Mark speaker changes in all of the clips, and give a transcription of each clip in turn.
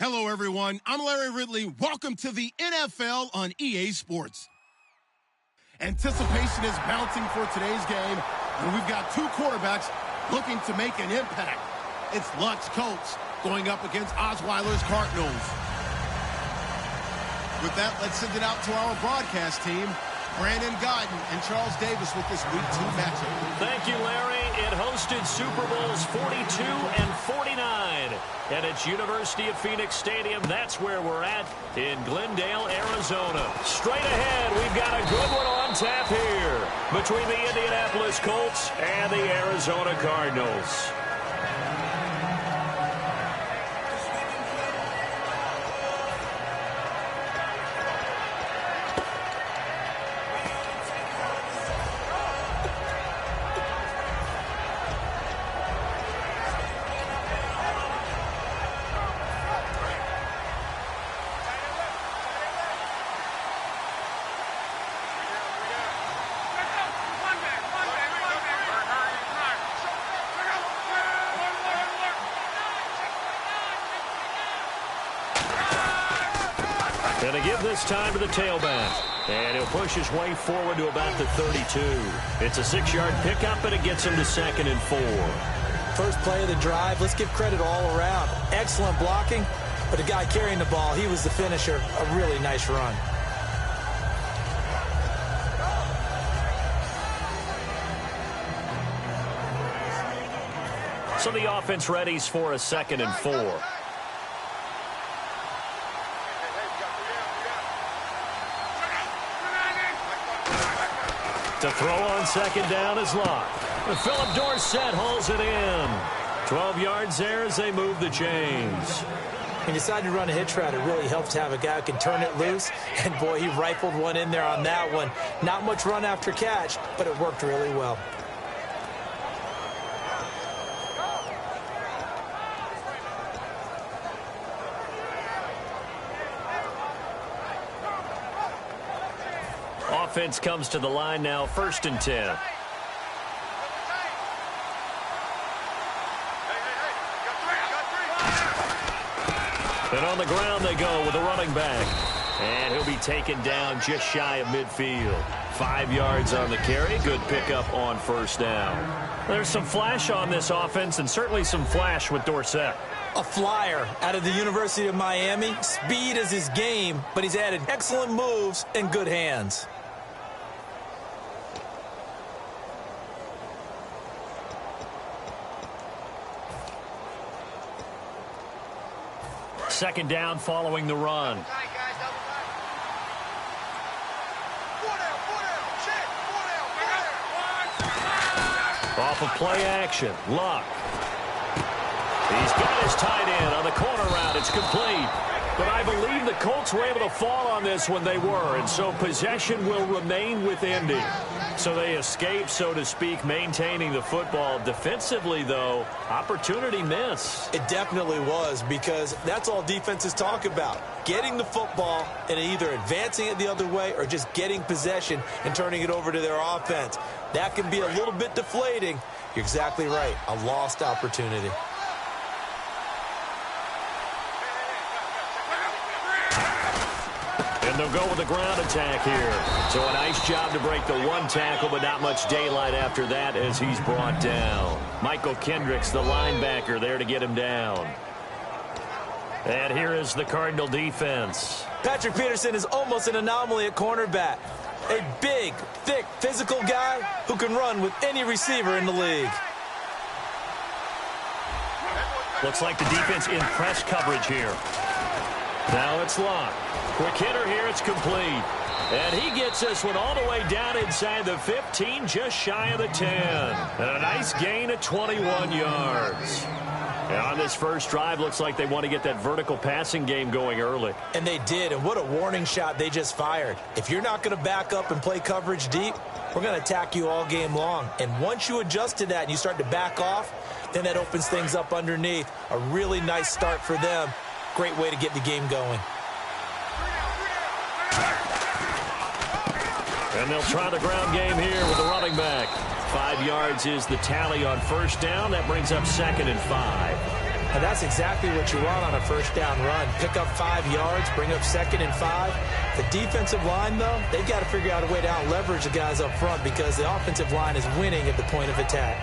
Speaker 1: Hello, everyone. I'm Larry Ridley. Welcome to the NFL on EA Sports. Anticipation is mounting for today's game, and we've got two quarterbacks looking to make an impact. It's Luck's Colts going up against Osweiler's Cardinals. With that, let's send it out to our broadcast team, Brandon Godden and Charles Davis with this Week 2 matchup.
Speaker 2: Thank you, Larry. It hosted Super Bowls 42 and 49. And it's University of Phoenix Stadium. That's where we're at in Glendale, Arizona. Straight ahead, we've got a good one on tap here between the Indianapolis Colts and the Arizona Cardinals. Going to give this time to the tailback. And he'll push his way forward to about the 32. It's a 6-yard pickup, and it gets him to 2nd and 4.
Speaker 3: First play of the drive, let's give credit all around. Excellent blocking, but the guy carrying the ball, he was the finisher. A really nice run.
Speaker 2: So the offense readies for a 2nd and 4. To throw on 2nd down is Luck. Philip Dorsett hauls it in. 12 yards there as they move the chains.
Speaker 3: He decided to run a hitch route. It really helps to have a guy who can turn it loose. And, boy, he rifled one in there on that one. Not much run after catch, but it worked really well.
Speaker 2: Offense comes to the line now, 1st and 10. And on the ground they go with a running back. And he'll be taken down just shy of midfield. 5 yards on the carry. Good pickup on 1st down. There's some flash on this offense, and certainly some flash with Dorsett.
Speaker 3: A flyer out of the University of Miami. Speed is his game, but he's added excellent moves and good hands.
Speaker 2: Second down following the run. Off of play action. Luck. He's got his tight end on the corner route. It's complete. But I believe the Colts were able to fall on this when they were, and so possession will remain with Indy. So they escape, so to speak, maintaining the football. Defensively, though, opportunity miss.
Speaker 3: It definitely was, because that's all defenses talk about. Getting the football and either advancing it the other way or just getting possession and turning it over to their offense. That can be a little bit deflating. You're exactly right. A lost opportunity.
Speaker 2: And they'll go with a ground attack here. So a nice job to break the one tackle, but not much daylight after that as he's brought down. Michael Kendricks, the linebacker, there to get him down. And here is the Cardinal defense.
Speaker 3: Patrick Peterson is almost an anomaly at cornerback. A big, thick, physical guy who can run with any receiver in the league.
Speaker 2: Looks like the defense in press coverage here. Now it's Luck. Quick hitter here, it's complete. And he gets this one all the way down inside the 15, just shy of the 10. And a nice gain of 21 yards. And on this first drive, looks like they want to get that vertical passing game going early.
Speaker 3: And they did, and what a warning shot they just fired. If you're not going to back up and play coverage deep, we're going to attack you all game long. And once you adjust to that and you start to back off, then that opens things up underneath. A really nice start for them. Great way to get the game going.
Speaker 2: And they'll try the ground game here with the running back. 5 yards is the tally on first down. That brings up 2nd and 5.
Speaker 3: And that's exactly what you want on a first down run. Pick up 5 yards, bring up 2nd and 5. The defensive line, though, they've got to figure out a way to out-leverage the guys up front because the offensive line is winning at the point of attack.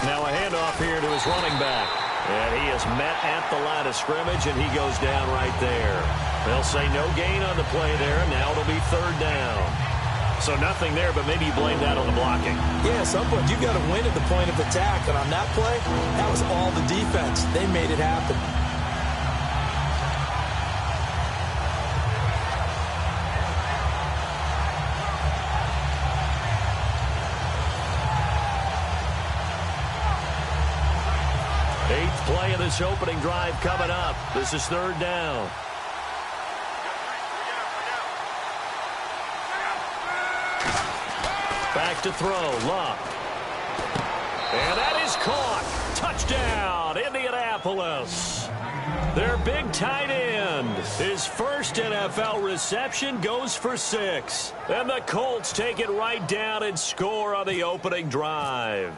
Speaker 2: Now a handoff here to his running back. And he is met at the line of scrimmage, and he goes down right there. They'll say no gain on the play there. Now it'll be 3rd down. So nothing there, but maybe you blame that on the blocking.
Speaker 3: Yeah, at some point you've got to win at the point of attack. And on that play, that was all the defense. They made it happen.
Speaker 2: Play of this opening drive coming up. This is 3rd down. Back to throw. Luck. And that is caught. Touchdown, Indianapolis. Their big tight end. His first NFL reception goes for 6. And the Colts take it right down and score on the opening drive.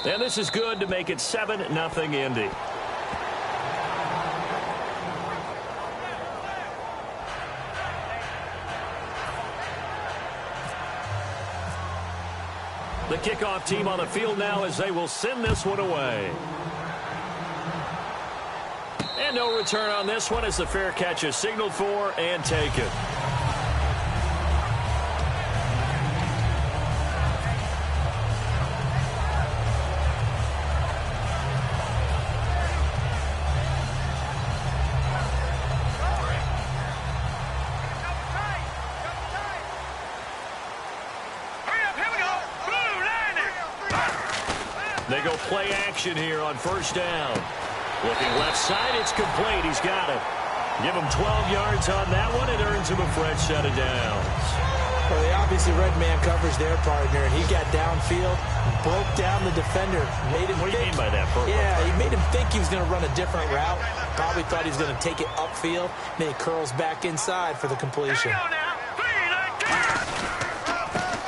Speaker 2: And this is good to make it 7-0 Indy. The kickoff team on the field now as they will send this one away. And no return on this one as the fair catch is signaled for and taken. They go play action here on 1st down. Looking left side, it's complete. He's got it. Give him 12 yards on that one. It earns him a fresh set of downs.
Speaker 3: Well, they obviously red man coverage their partner, and he got downfield, broke down the defender. Made him
Speaker 2: what do you mean by that?
Speaker 3: Yeah, he made him think he was going to run a different route. Probably thought he was going to take it upfield. Then he curls back inside for the completion.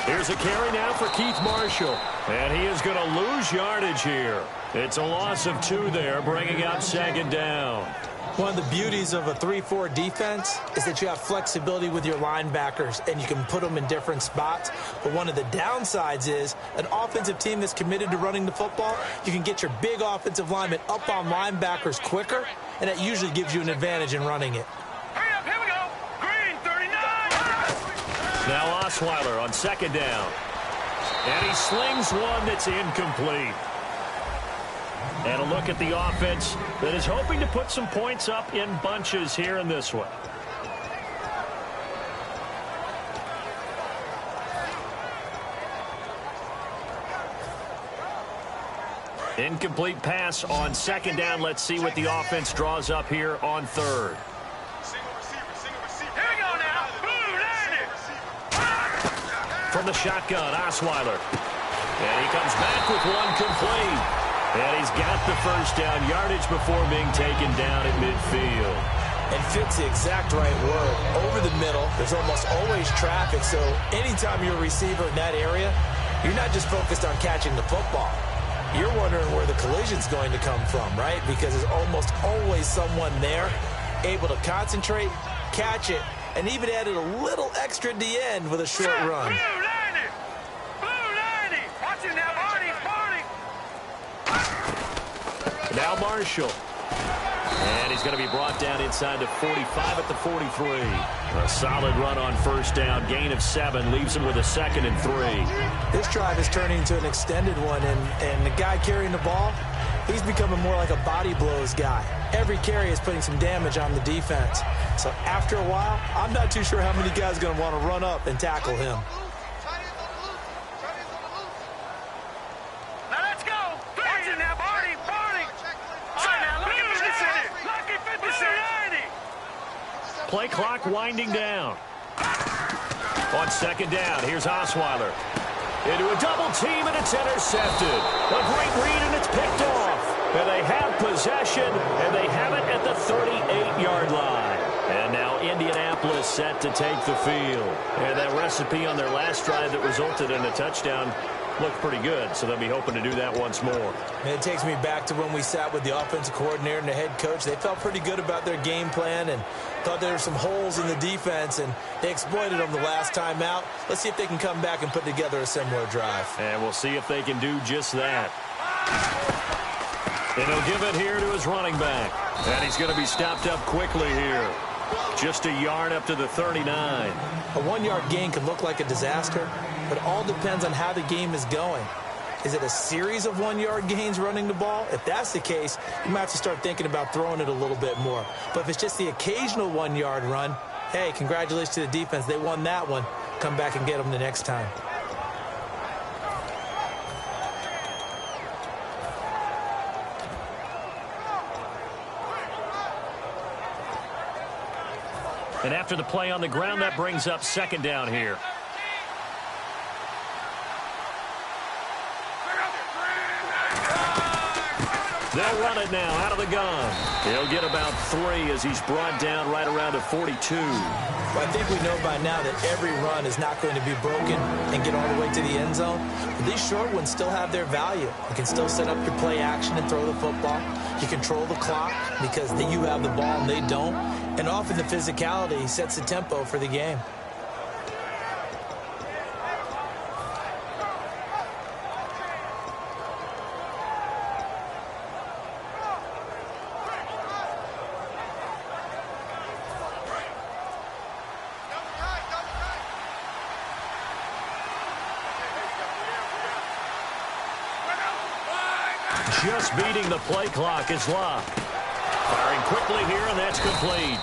Speaker 2: Here's a carry now for Keith Marshall. And he is going to lose yardage here. It's a loss of 2 there, bringing up 2nd down.
Speaker 3: One of the beauties of a 3-4 defense is that you have flexibility with your linebackers, and you can put them in different spots. But one of the downsides is an offensive team that's committed to running the football, you can get your big offensive linemen up on linebackers quicker, and that usually gives you an advantage in running it.
Speaker 2: Now Osweiler on 2nd down. And he slings one that's incomplete. And a look at the offense that is hoping to put some points up in bunches here in this one. Incomplete pass on 2nd down. Let's see what the offense draws up here on 3rd. From the shotgun, Osweiler. And he comes back with one complete. And he's got the 1st down yardage before being taken down at midfield.
Speaker 3: And fits the exact right word. Over the middle, there's almost always traffic. So anytime you're a receiver in that area, you're not just focused on catching the football. You're wondering where the collision's going to come from, right? Because there's almost always someone there able to concentrate, catch it, and even added a little extra at the end with a short run.
Speaker 2: Now Marshall. And he's going to be brought down inside the 45 at the 43. A solid run on 1st down. Gain of 7 leaves him with a 2nd and 3.
Speaker 3: This drive is turning into an extended one, and the guy carrying the ball, he's becoming more like a body blows guy. Every carry is putting some damage on the defense. So after a while, I'm not too sure how many guys are going to want to run up and tackle him.
Speaker 2: Play clock winding down. On 2nd down, here's Osweiler. Into a double team, and it's intercepted. A great read, and it's picked off. And they have possession, and they have it at the 38-yard line. And now Indianapolis set to take the field. And that recipe on their last drive that resulted in a touchdown looked pretty good, so they'll be hoping to do that once more.
Speaker 3: And it takes me back to when we sat with the offensive coordinator and the head coach. They felt pretty good about their game plan and thought there were some holes in the defense, and they exploited them the last time out. Let's see if they can come back and put together a similar drive.
Speaker 2: And we'll see if they can do just that. And he'll give it here to his running back. And he's going to be stopped up quickly here. Just a yard up to the 39.
Speaker 3: A 1-yard gain can look like a disaster, but it all depends on how the game is going. Is it a series of 1-yard gains running the ball? If that's the case, you might have to start thinking about throwing it a little bit more. But if it's just the occasional 1-yard run, hey, congratulations to the defense. They won that one. Come back and get them the next time.
Speaker 2: And after the play on the ground, that brings up second down here. They'll run it now out of the gun. He'll get about 3 as he's brought down right around the 42.
Speaker 3: Well, I think we know by now that every run is not going to be broken and get all the way to the end zone. But these short ones still have their value. You can still set up your play action and throw the football. You control the clock because you have the ball and they don't. And often the physicality sets the tempo for the game.
Speaker 2: Just beating the play clock is Luck. Firing quickly here, and that's complete.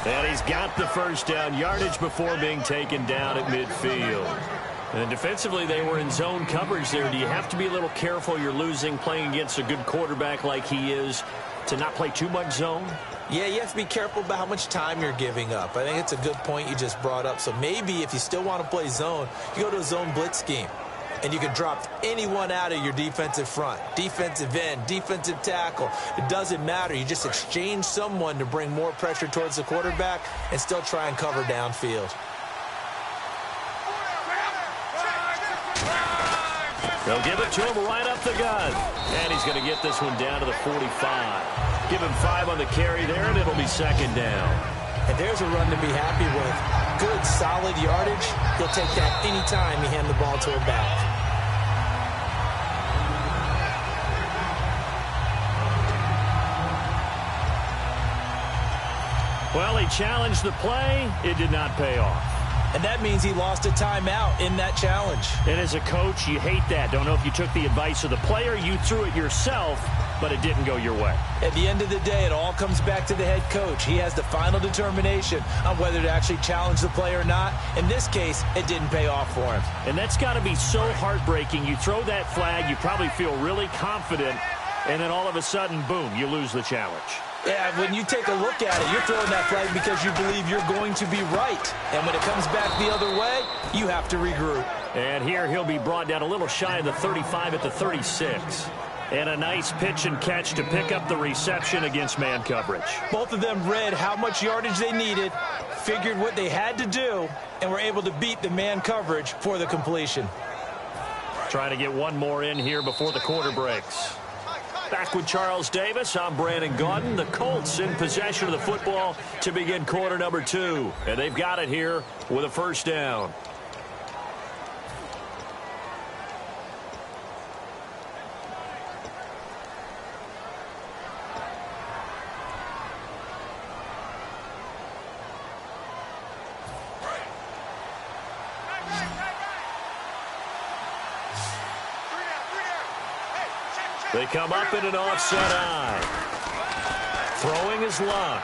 Speaker 2: And he's got the first down yardage before being taken down at midfield. And defensively, they were in zone coverage there. Do you have to be a little careful? You're losing playing against a good quarterback like he is to not play too much zone?
Speaker 3: Yeah, you have to be careful about how much time you're giving up. I think it's a good point you just brought up. So maybe if you still want to play zone, you go to a zone blitz scheme. And you can drop anyone out of your defensive front, defensive end, defensive tackle. It doesn't matter. You just exchange someone to bring more pressure towards the quarterback and still try and cover downfield.
Speaker 2: They'll give it to him right up the gut. And he's going to get this one down to the 45. Give him 5 on the carry there, and it'll be second down.
Speaker 3: And there's a run to be happy with. Good, solid yardage. He'll take that anytime you hand the ball to a back.
Speaker 2: Well, he challenged the play. It did not pay off.
Speaker 3: And that means he lost a timeout in that challenge.
Speaker 2: And as a coach, you hate that. Don't know if you took the advice of the player. You threw it yourself, but it didn't go your way.
Speaker 3: At the end of the day, it all comes back to the head coach. He has the final determination on whether to actually challenge the play or not. In this case, it didn't pay off for him.
Speaker 2: And that's got to be so heartbreaking. You throw that flag, you probably feel really confident, and then all of a sudden, boom, you lose the challenge.
Speaker 3: Yeah, when you take a look at it, you're throwing that flag because you believe you're going to be right. And when it comes back the other way, you have to regroup.
Speaker 2: And here he'll be brought down a little shy of the 35 at the 36. And a nice pitch and catch to pick up the reception against man coverage.
Speaker 3: Both of them read how much yardage they needed, figured what they had to do, and were able to beat the man coverage for the completion.
Speaker 2: Trying to get one more in here before the quarter breaks. Back with Charles Davis, I'm Brandon Gaudin. The Colts in possession of the football to begin quarter number 2. And they've got it here with a first down. They come up in an offset eye. Throwing is Luck.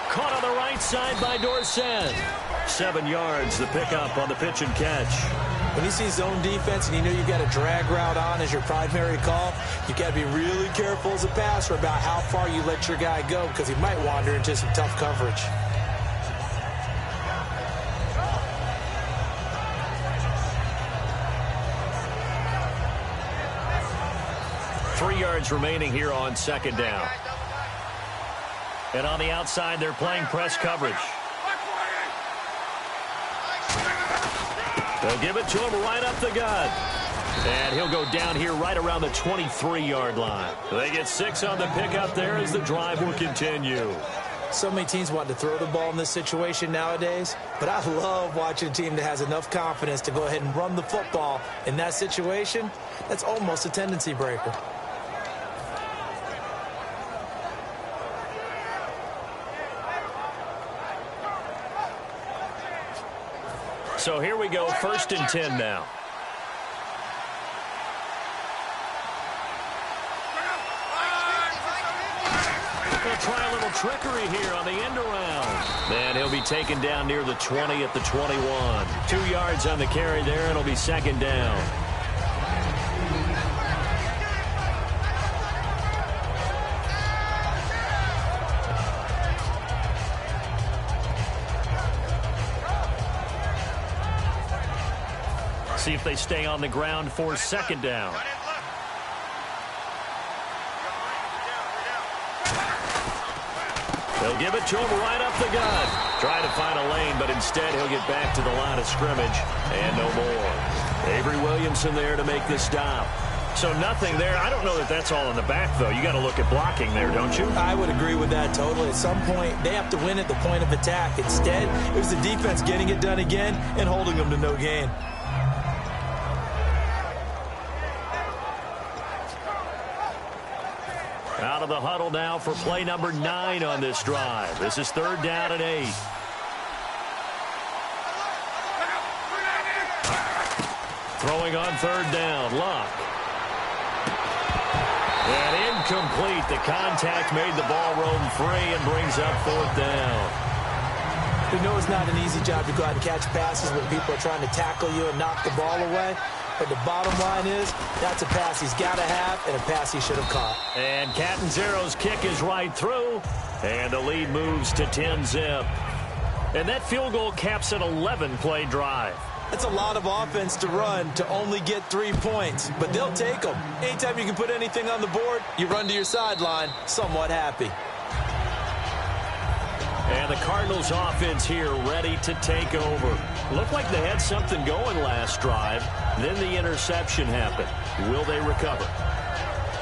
Speaker 2: Caught on the right side by Dorsett. 7 yards, the pickup on the pitch and catch.
Speaker 3: When you see zone defense and you know you've got a drag route on as your primary call, you've got to be really careful as a passer about how far you let your guy go because he might wander into some tough coverage. Three yards remaining here on second down.
Speaker 2: And on the outside, they're playing press coverage. They'll give it to him right up the gut. And he'll go down here right around the 23-yard line. They get 6 on the pickup there as the drive will continue.
Speaker 3: So many teams want to throw the ball in this situation nowadays, but I love watching a team that has enough confidence to go ahead and run the football in that situation. That's almost a tendency breaker.
Speaker 2: So here we go, 1st and 10 now. They'll try a little trickery here on the end around. And he'll be taken down near the 20 at the 21. 2 yards on the carry there, and it'll be 2nd down. See if they stay on the ground for 2nd down. They'll give it to him right up the gut. Try to find a lane, but instead he'll get back to the line of scrimmage and no more. Avery Williamson there to make this stop. So nothing there. I don't know that that's all in the back, though. You got to look at blocking there, don't you?
Speaker 3: I would agree with that totally. At some point, they have to win at the point of attack. Instead, it was the defense getting it done again and holding them to no gain.
Speaker 2: Out of the huddle now for play number 9 on this drive. This is 3rd down and 8. Throwing on 3rd down, Luck. And incomplete. The contact made the ball roam free and brings up 4th down.
Speaker 3: We know it's not an easy job to go out and catch passes when people are trying to tackle you and knock the ball away. But the bottom line is, that's a pass he's got to have and a pass he should have caught.
Speaker 2: And Catanzaro's kick is right through. And the lead moves to 10-zip. And that field goal caps an 11-play drive.
Speaker 3: That's a lot of offense to run to only get 3 points. But they'll take them. Anytime you can put anything on the board, you run to your sideline somewhat happy.
Speaker 2: And the Cardinals offense here ready to take over. Looked like they had something going last drive. Then the interception happened. Will they recover?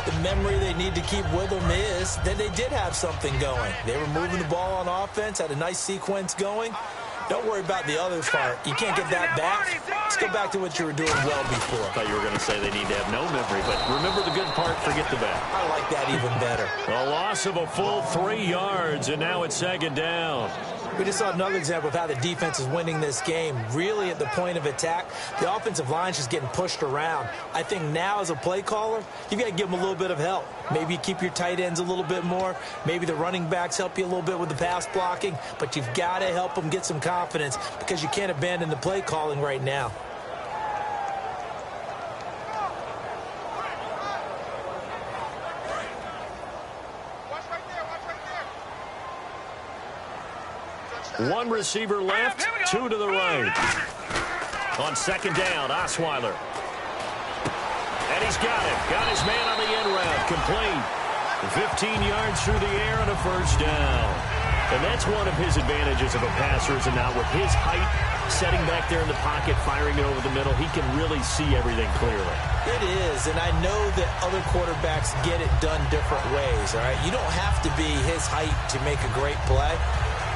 Speaker 3: The memory they need to keep with them is that they did have something going. They were moving the ball on offense, had a nice sequence going. Don't worry about the other part. You can't get that back. Let's go back to what you were doing well before.
Speaker 2: I thought you were going to say they need to have no memory, but remember the good part, forget the bad.
Speaker 3: I like that even better.
Speaker 2: A loss of a full 3 yards, and now it's 2nd down.
Speaker 3: We just saw another example of how the defense is winning this game. Really at the point of attack, the offensive line's just getting pushed around. I think now as a play caller, you've got to give them a little bit of help. Maybe you keep your tight ends a little bit more. Maybe the running backs help you a little bit with the pass blocking. But you've got to help them get some confidence because you can't abandon the play calling right now.
Speaker 2: One receiver left, 2 to the right. On 2nd down, Osweiler. And he's got it. Got his man on the end route. Complete. 15 yards through the air and a 1st down. And that's one of his advantages of a passer, is not with his height, setting back there in the pocket, firing it over the middle. He can really see everything clearly.
Speaker 3: It is, and I know that other quarterbacks get it done different ways, all right? You don't have to be his height to make a great play.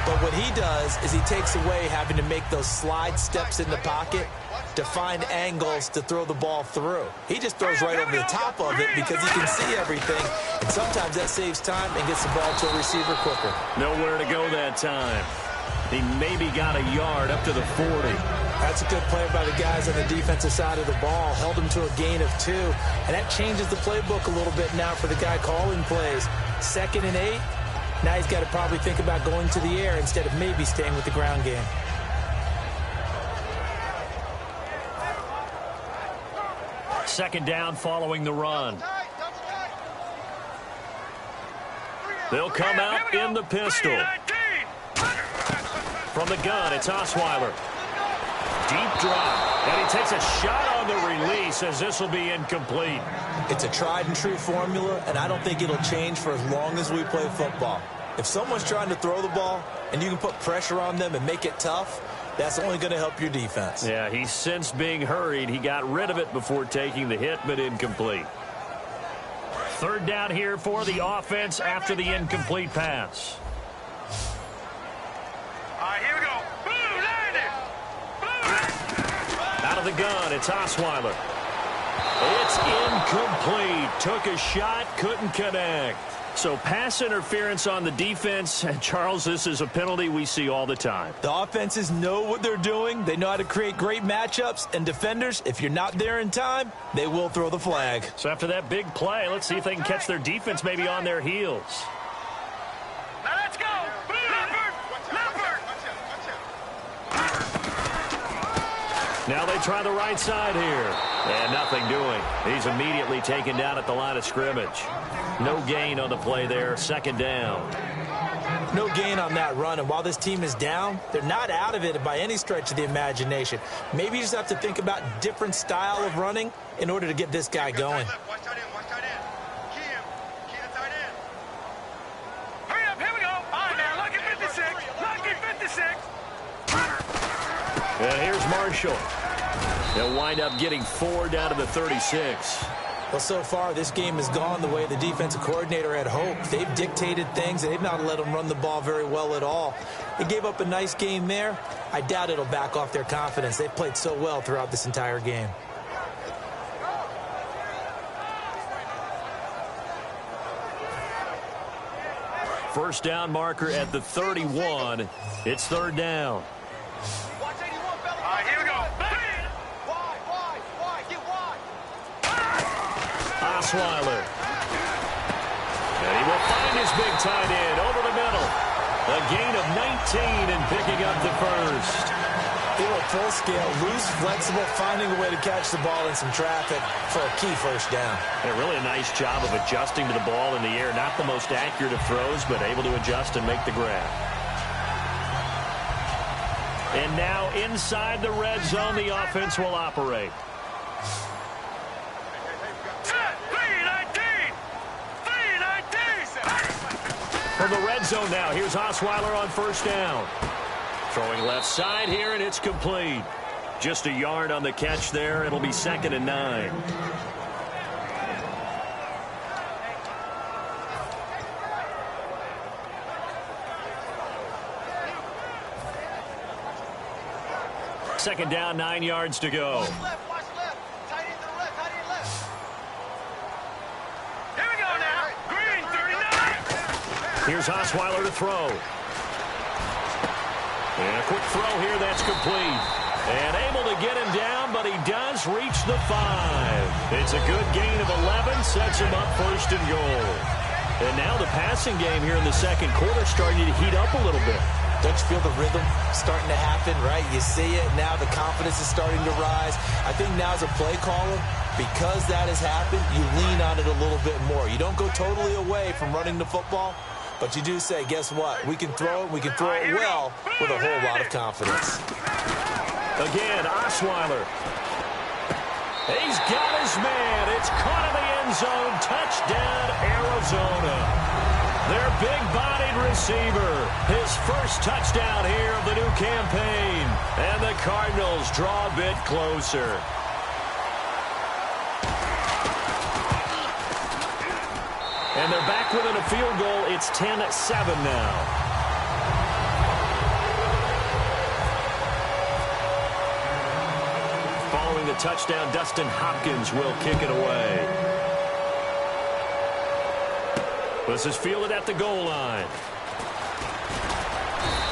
Speaker 3: But what he does is he takes away having to make those slide steps in the pocket to find angles to throw the ball through. He just throws right over the top of it because he can see everything, and sometimes that saves time and gets the ball to a receiver quicker.
Speaker 2: Nowhere to go that time. He maybe got a yard up to the 40.
Speaker 3: That's a good play by the guys on the defensive side of the ball. Held him to a gain of 2, and that changes the playbook a little bit now for the guy calling plays. 2nd and 8. Now he's got to probably think about going to the air instead of maybe staying with the ground game.
Speaker 2: Second down following the run. They'll come out in the pistol. From the gun, it's Osweiler. Deep drop. And he takes a shot on the release as this will be incomplete.
Speaker 3: It's a tried and true formula, and I don't think it'll change for as long as we play football. If someone's trying to throw the ball and you can put pressure on them and make it tough, that's only going to help your defense.
Speaker 2: Yeah, he's since being hurried. He got rid of it before taking the hit, but incomplete. Third down here for the offense after the incomplete pass.
Speaker 4: All right, here we go. Boom, landed.
Speaker 2: Out of the gun, it's Osweiler. It's incomplete. Took a shot, couldn't connect. So pass interference on the defense. And Charles, this is a penalty we see all the time.
Speaker 3: The offenses know what they're doing. They know how to create great matchups. And defenders, if you're not there in time, they will throw the flag.
Speaker 2: So after that big play, let's see if they can catch their defense maybe on their heels.
Speaker 4: Now let's go. Leopard.
Speaker 2: Now they try the right side here. And nothing doing. He's immediately taken down at the line of scrimmage. No gain on the play there. Second down.
Speaker 3: No gain on that run. And while this team is down, they're not out of it by any stretch of the imagination. Maybe you just have to think about different style of running in order to get this guy going.
Speaker 4: Watch tight end. Key him. Key the tight end. Hurry up. Here we go. All right, now. Look at 56. Look at 56.
Speaker 2: And here's Marshall. They'll wind up getting 4 down to the 36.
Speaker 3: Well, so far, this game has gone the way the defensive coordinator had hoped. They've dictated things, and they've not let them run the ball very well at all. They gave up a nice game there. I doubt it'll back off their confidence. They've played so well throughout this entire game.
Speaker 2: First down marker at the 31. It's third down.
Speaker 4: Watch 81, fella. All right, here we go. Wide. Get wide.
Speaker 2: Osweiler. And he will find his big tight end over the middle. A gain of 19 and picking up the first.
Speaker 3: They were full scale, loose, flexible, finding a way to catch the ball in some traffic for a key first down.
Speaker 2: And really a nice job of adjusting to the ball in the air. Not the most accurate of throws, but able to adjust and make the grab. And now inside the red zone, the offense will operate. From the red zone now, here's Osweiler on first down. Throwing left side here, and it's complete. Just a yard on the catch there. It'll be 2nd and 9. Second down, 9 yards to go.
Speaker 4: Watch left. Tight end to the left. Tight end left. Here we go now. Green, 39.
Speaker 2: Here's Osweiler to throw. And a quick throw here, that's complete. And able to get him down, but he does reach the 5. It's a good gain of 11, sets him up 1st and goal. And now the passing game here in the second quarter starting to heat up a little bit.
Speaker 3: Don't you feel the rhythm starting to happen, right? You see it, now the confidence is starting to rise. I think now as a play caller, because that has happened, you lean on it a little bit more. You don't go totally away from running the football, but you do say, guess what? We can throw it, we can throw it well with a whole lot of confidence.
Speaker 2: Again, Osweiler. He's got his man. It's caught in the end zone. Touchdown, Arizona. Their big-bodied receiver. His first touchdown here of the new campaign. And the Cardinals draw a bit closer. And they're back within a field goal. It's 10-7 now. Following the touchdown, Dustin Hopkins will kick it away. This is fielded at the goal line.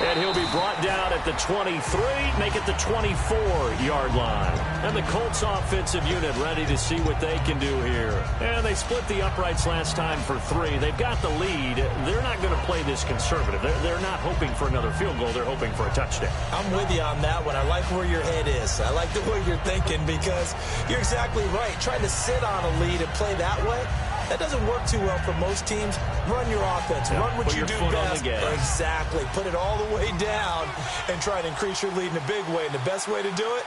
Speaker 2: And he'll be brought down at the 23, make it the 24-yard line. And the Colts offensive unit ready to see what they can do here. And they split the uprights last time for 3. They've got the lead. They're not going to play this conservative. They're not hoping for another field goal. They're hoping for a touchdown.
Speaker 3: I'm with you on that one. I like where your head is. I like the way you're thinking because you're exactly right. Trying to sit on a lead and play that way, that doesn't work too well for most teams. Run your offense.
Speaker 2: Yeah,
Speaker 3: run what you do best.
Speaker 2: Exactly.
Speaker 3: Put it all the way down and try and increase your lead in a big way. And the best way to do it,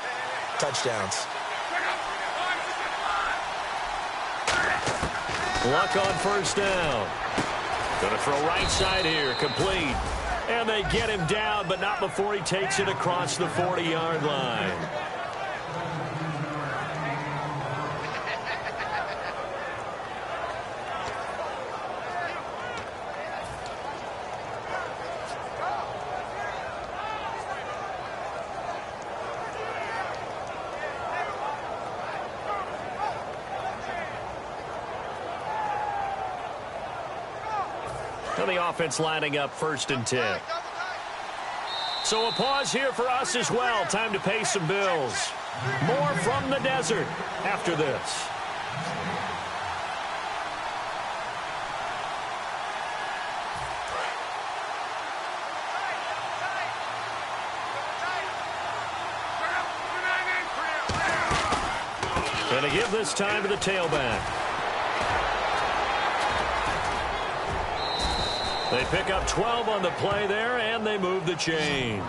Speaker 3: touchdowns.
Speaker 2: Luck on first down. Gonna throw right side here, complete. And they get him down, but not before he takes it across the 40-yard line. And the offense lining up 1st and 10. So a pause here for us as well. Time to pay some bills. More from the desert after this. Going to give this time to the tailback. They pick up 12 on the play there, and they move the chains.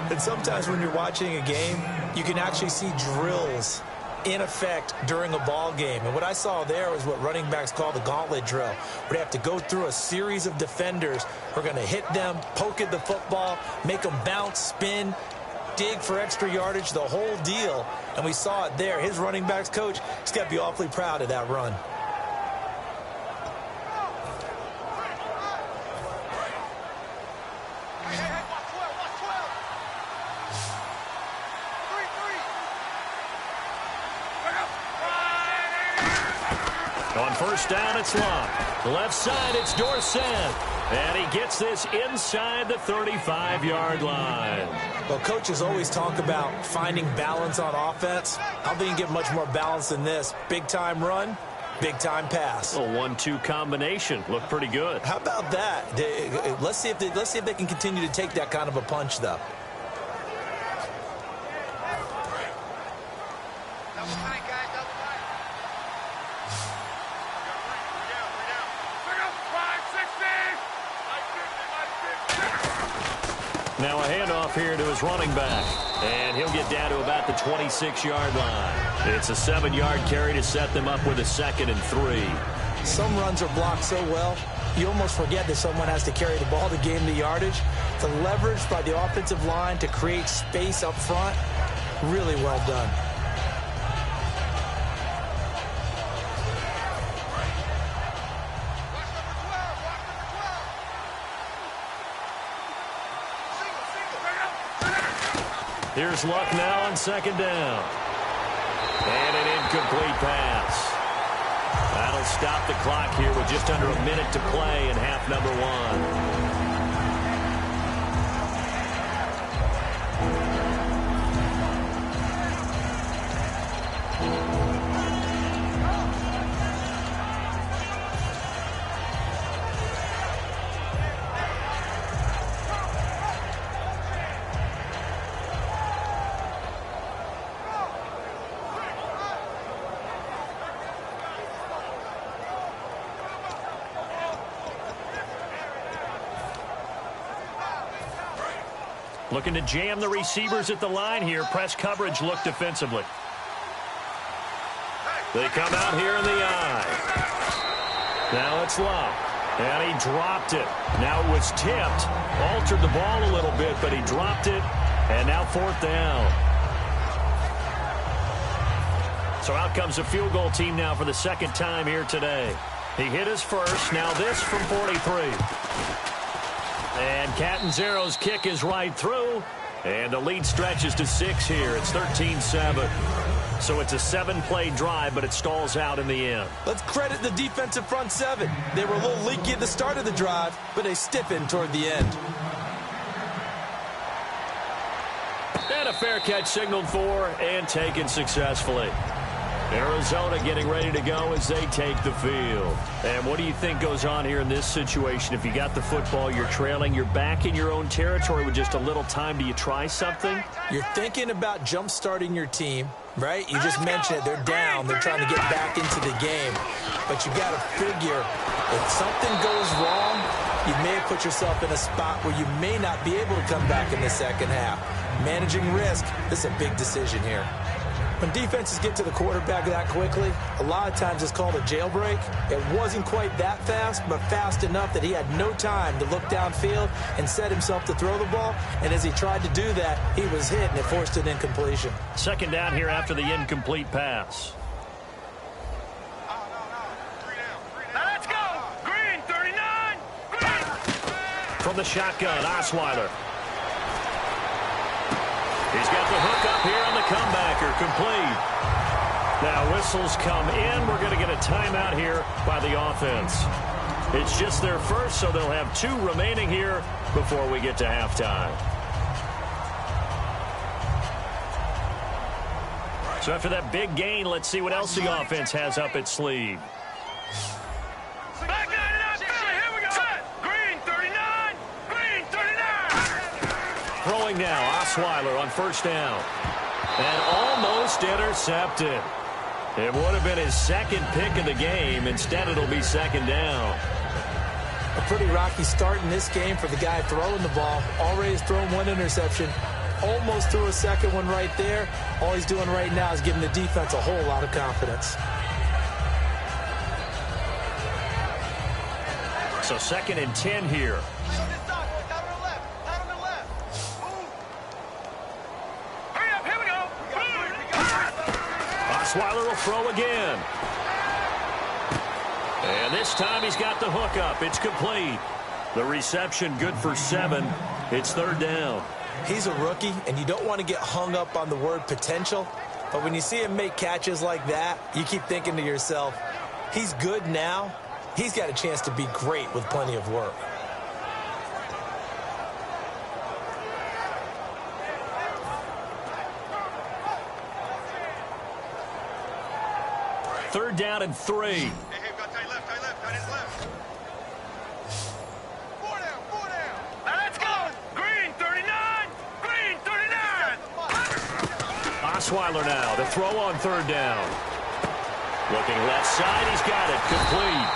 Speaker 3: And sometimes when you're watching a game, you can actually see drills in effect during a ball game. And what I saw there was what running backs call the gauntlet drill, where they have to go through a series of defenders who are going to hit them, poke at the football, make them bounce, spin, dig for extra yardage, the whole deal. And we saw it there. His running backs coach, he's got to be awfully proud of that run.
Speaker 2: On 1st down, it's Luck. Left side, it's Dorsett. And he gets this inside the 35-yard line.
Speaker 3: Well, coaches always talk about finding balance on offense. I don't think you get much more balance than this. Big-time run, big-time pass.
Speaker 2: A 1-2 combination. Looked pretty good.
Speaker 3: How about that? Let's see if they can continue to take that kind of a punch, though.
Speaker 2: Now a handoff here to his running back. And he'll get down to about the 26-yard line. It's a 7-yard carry to set them up with a 2nd and 3.
Speaker 3: Some runs are blocked so well, you almost forget that someone has to carry the ball to gain the yardage. The leverage by the offensive line to create space up front, really well done.
Speaker 2: Here's Luck now on 2nd down. And an incomplete pass. That'll stop the clock here with just under a minute to play in half number 1. Looking to jam the receivers at the line here. Press coverage look defensively. They come out here in the eye. Now it's Luck. And he dropped it. Now it was tipped. Altered the ball a little bit, but he dropped it. And now 4th down. So out comes the field goal team now for the 2nd time here today. He hit his first. Now this from 43. And Catanzaro's kick is right through. And the lead stretches to 6 here. It's 13-7. So it's a 7-play drive, but it stalls out in the end.
Speaker 3: Let's credit the defensive front 7. They were a little leaky at the start of the drive, but they stiffened toward the end.
Speaker 2: And a fair catch signaled for and taken successfully. Arizona getting ready to go as they take the field. And what do you think goes on here in this situation? If you got the football, you're trailing, you're back in your own territory with just a little time. Do you try something?
Speaker 3: You're thinking about jump-starting your team, right? You just mentioned it. They're down. They're trying to get back into the game. But you got to figure if something goes wrong, you may have put yourself in a spot where you may not be able to come back in the second half. Managing risk, this is a big decision here. When defenses get to the quarterback that quickly, a lot of times it's called a jailbreak. It wasn't quite that fast, but fast enough that he had no time to look downfield and set himself to throw the ball. And as he tried to do that, he was hit, and it forced an incompletion.
Speaker 2: Second down here after the incomplete pass.
Speaker 4: Let's go. Green, 39. Green.
Speaker 2: From the shotgun, Osweiler. He's got the hook up here on the comebacker, complete. Now whistles come in. We're going to get a timeout here by the offense. It's just their first, so they'll have 2 remaining here before we get to halftime. So after that big gain, let's see what else the offense has up its sleeve.
Speaker 4: Back 99, Philly, here we go. Set. Green, 39. Green, 39.
Speaker 2: Throwing now, Osweiler on first down. And almost intercepted. It would have been his second pick of the game. Instead, it'll be second down.
Speaker 3: A pretty rocky start in this game for the guy throwing the ball. Already has thrown 1 interception. Almost threw a second one right there. All he's doing right now is giving the defense a whole lot of confidence.
Speaker 2: So 2nd and 10 here.
Speaker 4: Hurry up, here we go.
Speaker 2: Osweiler will throw again. And this time he's got the hook up. It's complete. The reception good for 7. It's 3rd down.
Speaker 3: He's a rookie, and you don't want to get hung up on the word potential. But when you see him make catches like that, you keep thinking to yourself, he's good now. He's got a chance to be great with plenty of work.
Speaker 2: Third down and 3.
Speaker 4: Hey, hey, got tight left, tight end left. 4 down. Let's go. Green, 39. Green, 39.
Speaker 2: Osweiler now to throw on 3rd down. Looking left side, he's got it, complete.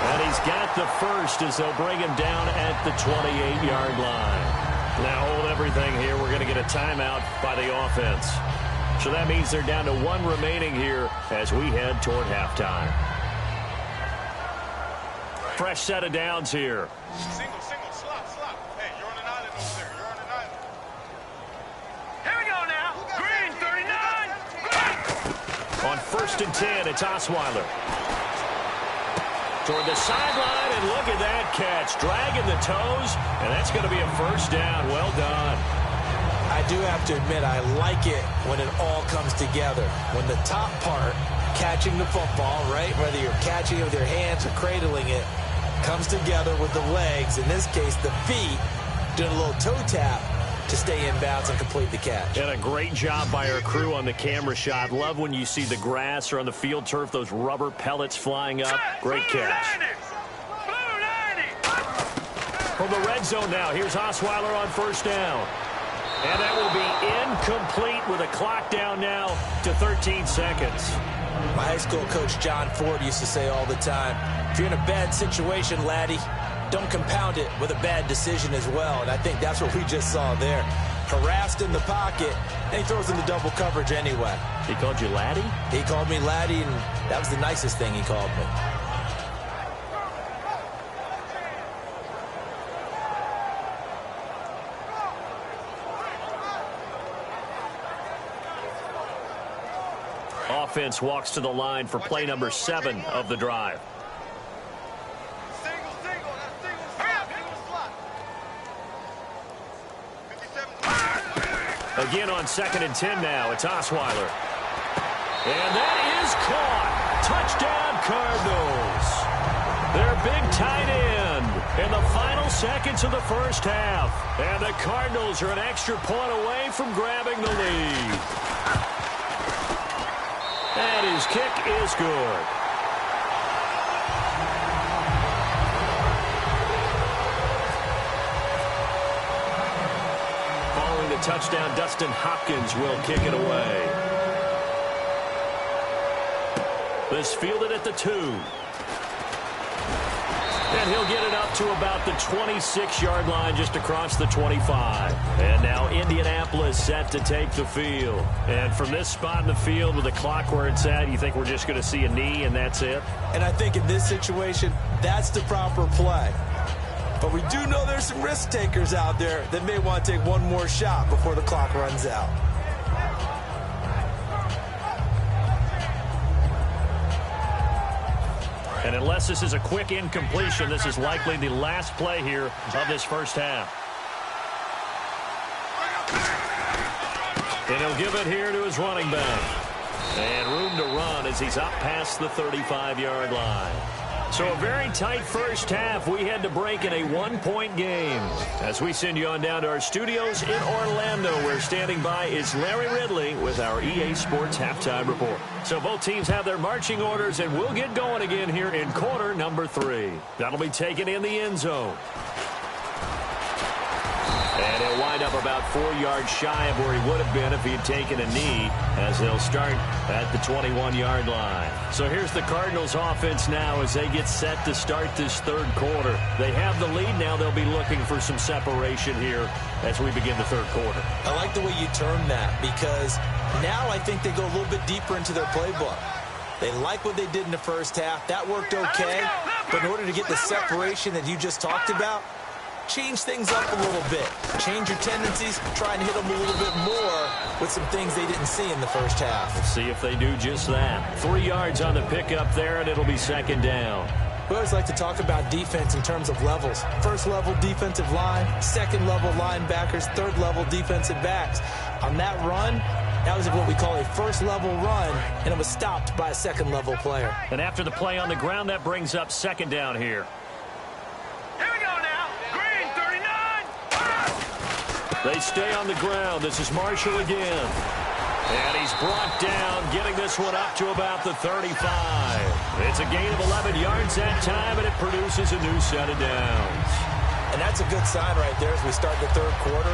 Speaker 2: And he's got the first as they'll bring him down at the 28-yard line. Now hold everything here. We're going to get a timeout by the offense. So that means they're down to 1 remaining here as we head toward halftime. Fresh set of downs here.
Speaker 4: Single, slop. Hey, you're on an island over there. You're on an island. Here we go now. Green, 39. Green.
Speaker 2: On 1st and 10, it's Osweiler. Toward the sideline, and look at that catch. Dragging the toes, and that's going to be a 1st down. Well done.
Speaker 3: I do have to admit, I like it when it all comes together. When the top part, catching the football, right, whether you're catching it with your hands or cradling it, comes together with the legs, in this case the feet, doing a little toe tap to stay in bounds and complete the catch.
Speaker 2: And a great job by our crew on the camera shot. Love when you see the grass or on the field turf, those rubber pellets flying up. Great catch.
Speaker 4: Blue 90.
Speaker 2: From the red zone now, here's Osweiler on 1st down. And that will be incomplete with a clock down now to 13 seconds.
Speaker 3: My high school coach John Ford used to say all the time, if you're in a bad situation, laddie, don't compound it with a bad decision as well. And I think that's what we just saw there. Harassed in the pocket, and he throws into double coverage anyway.
Speaker 2: He called you laddie?
Speaker 3: He called me laddie, and that was the nicest thing he called me.
Speaker 2: Offense walks to the line for play number 7 of the drive.
Speaker 4: Single. Single slot. 57.
Speaker 2: Again on 2nd and 10 now. It's Osweiler. And that is caught. Touchdown, Cardinals. Their big tight end in the final seconds of the 1st half. And the Cardinals are an extra point away from grabbing the lead. And his kick is good. Following the touchdown, Dustin Hopkins will kick it away. This fielded at the 2. And he'll get it up to about the 26-yard line, just across the 25. And now Indianapolis set to take the field. And from this spot in the field with the clock where it's at, you think we're just going to see a knee and that's it?
Speaker 3: And I think in this situation, that's the proper play. But we do know there's some risk takers out there that may want to take one more shot before the clock runs out.
Speaker 2: And unless this is a quick incompletion, this is likely the last play here of this first half. And he'll give it here to his running back. And room to run as he's up past the 35-yard line. So a very tight first half. We had to break in a one-point game. As we send you on down to our studios in Orlando, where standing by is Larry Ridley with our EA Sports Halftime Report. So both teams have their marching orders, and we'll get going again here in quarter number 3. That'll be taken in the end zone. And he'll wind up about 4 yards shy of where he would have been if he had taken a knee, as they'll start at the 21-yard line. So here's the Cardinals offense now as they get set to start this third quarter. They have the lead now. They'll be looking for some separation here as we begin the third quarter.
Speaker 3: I like the way you term that, because now I think they go a little bit deeper into their playbook. They like what they did in the first half. That worked okay. But in order to get the separation that you just talked about, change things up a little bit. Change your tendencies. Try and hit them a little bit more with some things they didn't see in the first half.
Speaker 2: Let's see if they do just that. 3 yards on the pickup there, and it'll be second down.
Speaker 3: We always like to talk about defense in terms of levels. First level defensive line, second level linebackers, third level defensive backs. On that run, that was what we call a first level run, and it was stopped by a second level player.
Speaker 2: And after the play on the ground, that brings up second down here. They stay on the ground. This is Marshall again. And he's brought down, getting this one up to about the 35. It's a gain of 11 yards that time, and it produces a new set of downs.
Speaker 3: And that's a good sign right there as we start the third quarter,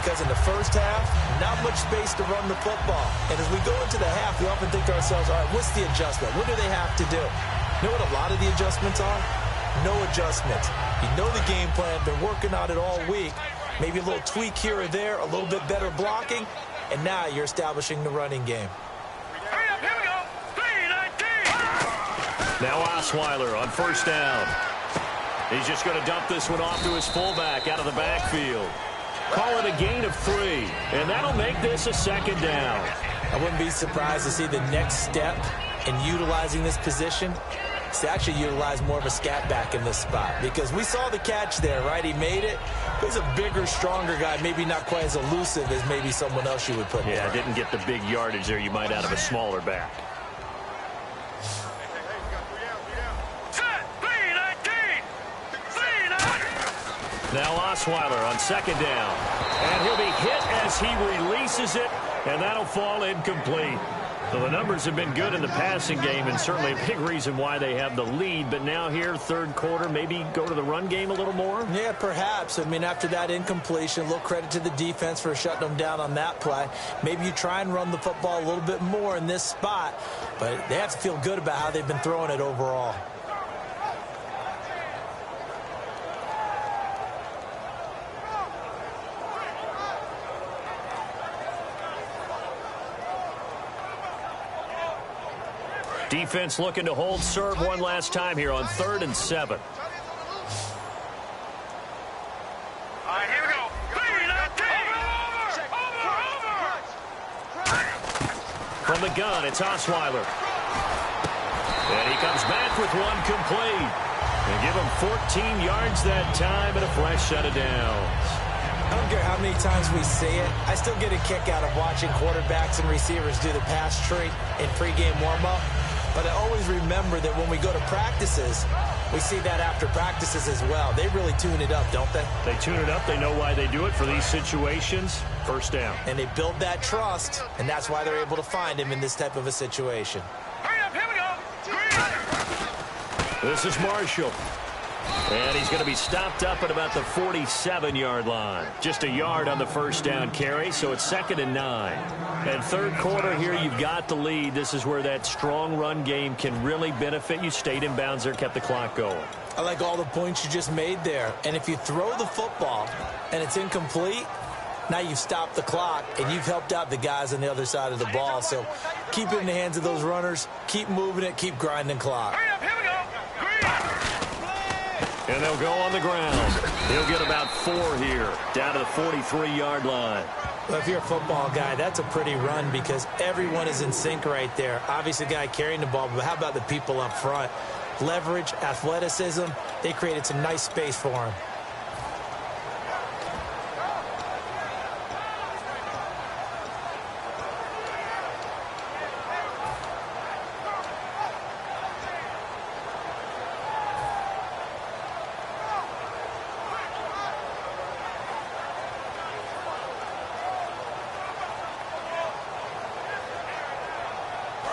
Speaker 3: because in the first half, not much space to run the football. And as we go into the half, we often think to ourselves, all right, what's the adjustment? What do they have to do? You know what a lot of the adjustments are? No adjustments. You know the game plan, been working on it all week. Maybe a little tweak here or there, a little bit better blocking, and now you're establishing the running game.
Speaker 4: Hurry up, here we go. 3-19.
Speaker 2: Now Osweiler on first down. He's just going to dump this one off to his fullback out of the backfield. Call it a gain of 3, and that'll make this a second down.
Speaker 3: I wouldn't be surprised to see the next step in utilizing this position to actually utilize more of a scat back in this spot, because we saw the catch there, right? He made it. He's a bigger, stronger guy, maybe not quite as elusive as maybe someone else you would put there.
Speaker 2: Yeah, didn't get the big yardage there you might out of a smaller back. Now Osweiler on second down. And he'll be hit as he releases it, and that'll fall incomplete. So the numbers have been good in the passing game, and certainly a big reason why they have the lead. But now here, third quarter, maybe go to the run game a little more?
Speaker 3: Yeah, perhaps. I mean, after that incompletion, a little credit to the defense for shutting them down on that play. Maybe you try and run the football a little bit more in this spot, but they have to feel good about how they've been throwing it overall.
Speaker 2: Defense looking to hold serve one last time here on 3rd and 7.
Speaker 4: All right, here we go. 3-19. Over.
Speaker 2: From the gun, it's Osweiler. And he comes back with one complete. And give him 14 yards that time and a fresh set of downs.
Speaker 3: I don't care how many times we say it, I still get a kick out of watching quarterbacks and receivers do the pass tree in pregame warm-up. But I always remember that when we go to practices, we see that after practices as well. They really tune it up, don't they?
Speaker 2: They tune it up. They know why they do it for these situations. First down.
Speaker 3: And they build that trust, and that's why they're able to find him in this type of a situation.
Speaker 4: Hurry up, here we go.
Speaker 2: This is Marshall. And he's going to be stopped up at about the 47-yard line. Just a yard on the first down carry, so it's 2nd and 9. And third quarter here, you've got the lead. This is where that strong run game can really benefit you. Stayed in bounds there, kept the clock going.
Speaker 3: I like all the points you just made there. And if you throw the football and it's incomplete, now you've stopped the clock and you've helped out the guys on the other side of the ball. So keep it in the hands of those runners. Keep moving it. Keep grinding clock.
Speaker 4: Hurry up, here we go.
Speaker 2: And they'll go on the ground. He'll get about 4 here, down to the 43-yard line.
Speaker 3: Well, if you're a football guy, that's a pretty run because everyone is in sync right there. Obviously, the guy carrying the ball, but how about the people up front? Leverage, athleticism, they created some nice space for him.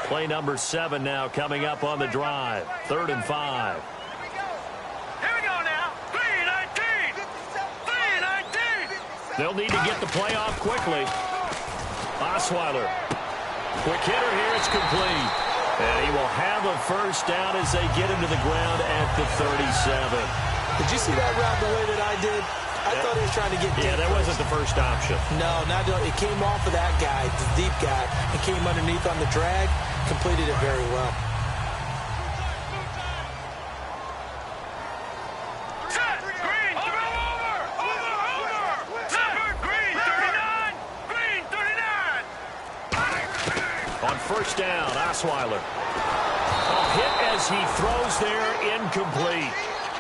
Speaker 2: Play number 7 now coming up on the drive. 3rd and 5.
Speaker 4: Here we go now. 3-19. 3-19.
Speaker 2: They'll need to get the play off quickly. Osweiler. Quick hitter here. It's complete. And he will have a first down as they get him to the ground at the 37.
Speaker 3: Did you see that route the way that I did? I thought he was trying to get deep.
Speaker 2: Yeah, that wasn't the first option.
Speaker 3: No, it came off of that guy, the deep guy, and came underneath on the drag. Completed it very well.
Speaker 4: Set. Green. Over. Set. Green. 39. Green. 39.
Speaker 2: On first down, Osweiler. A hit as he throws there, incomplete.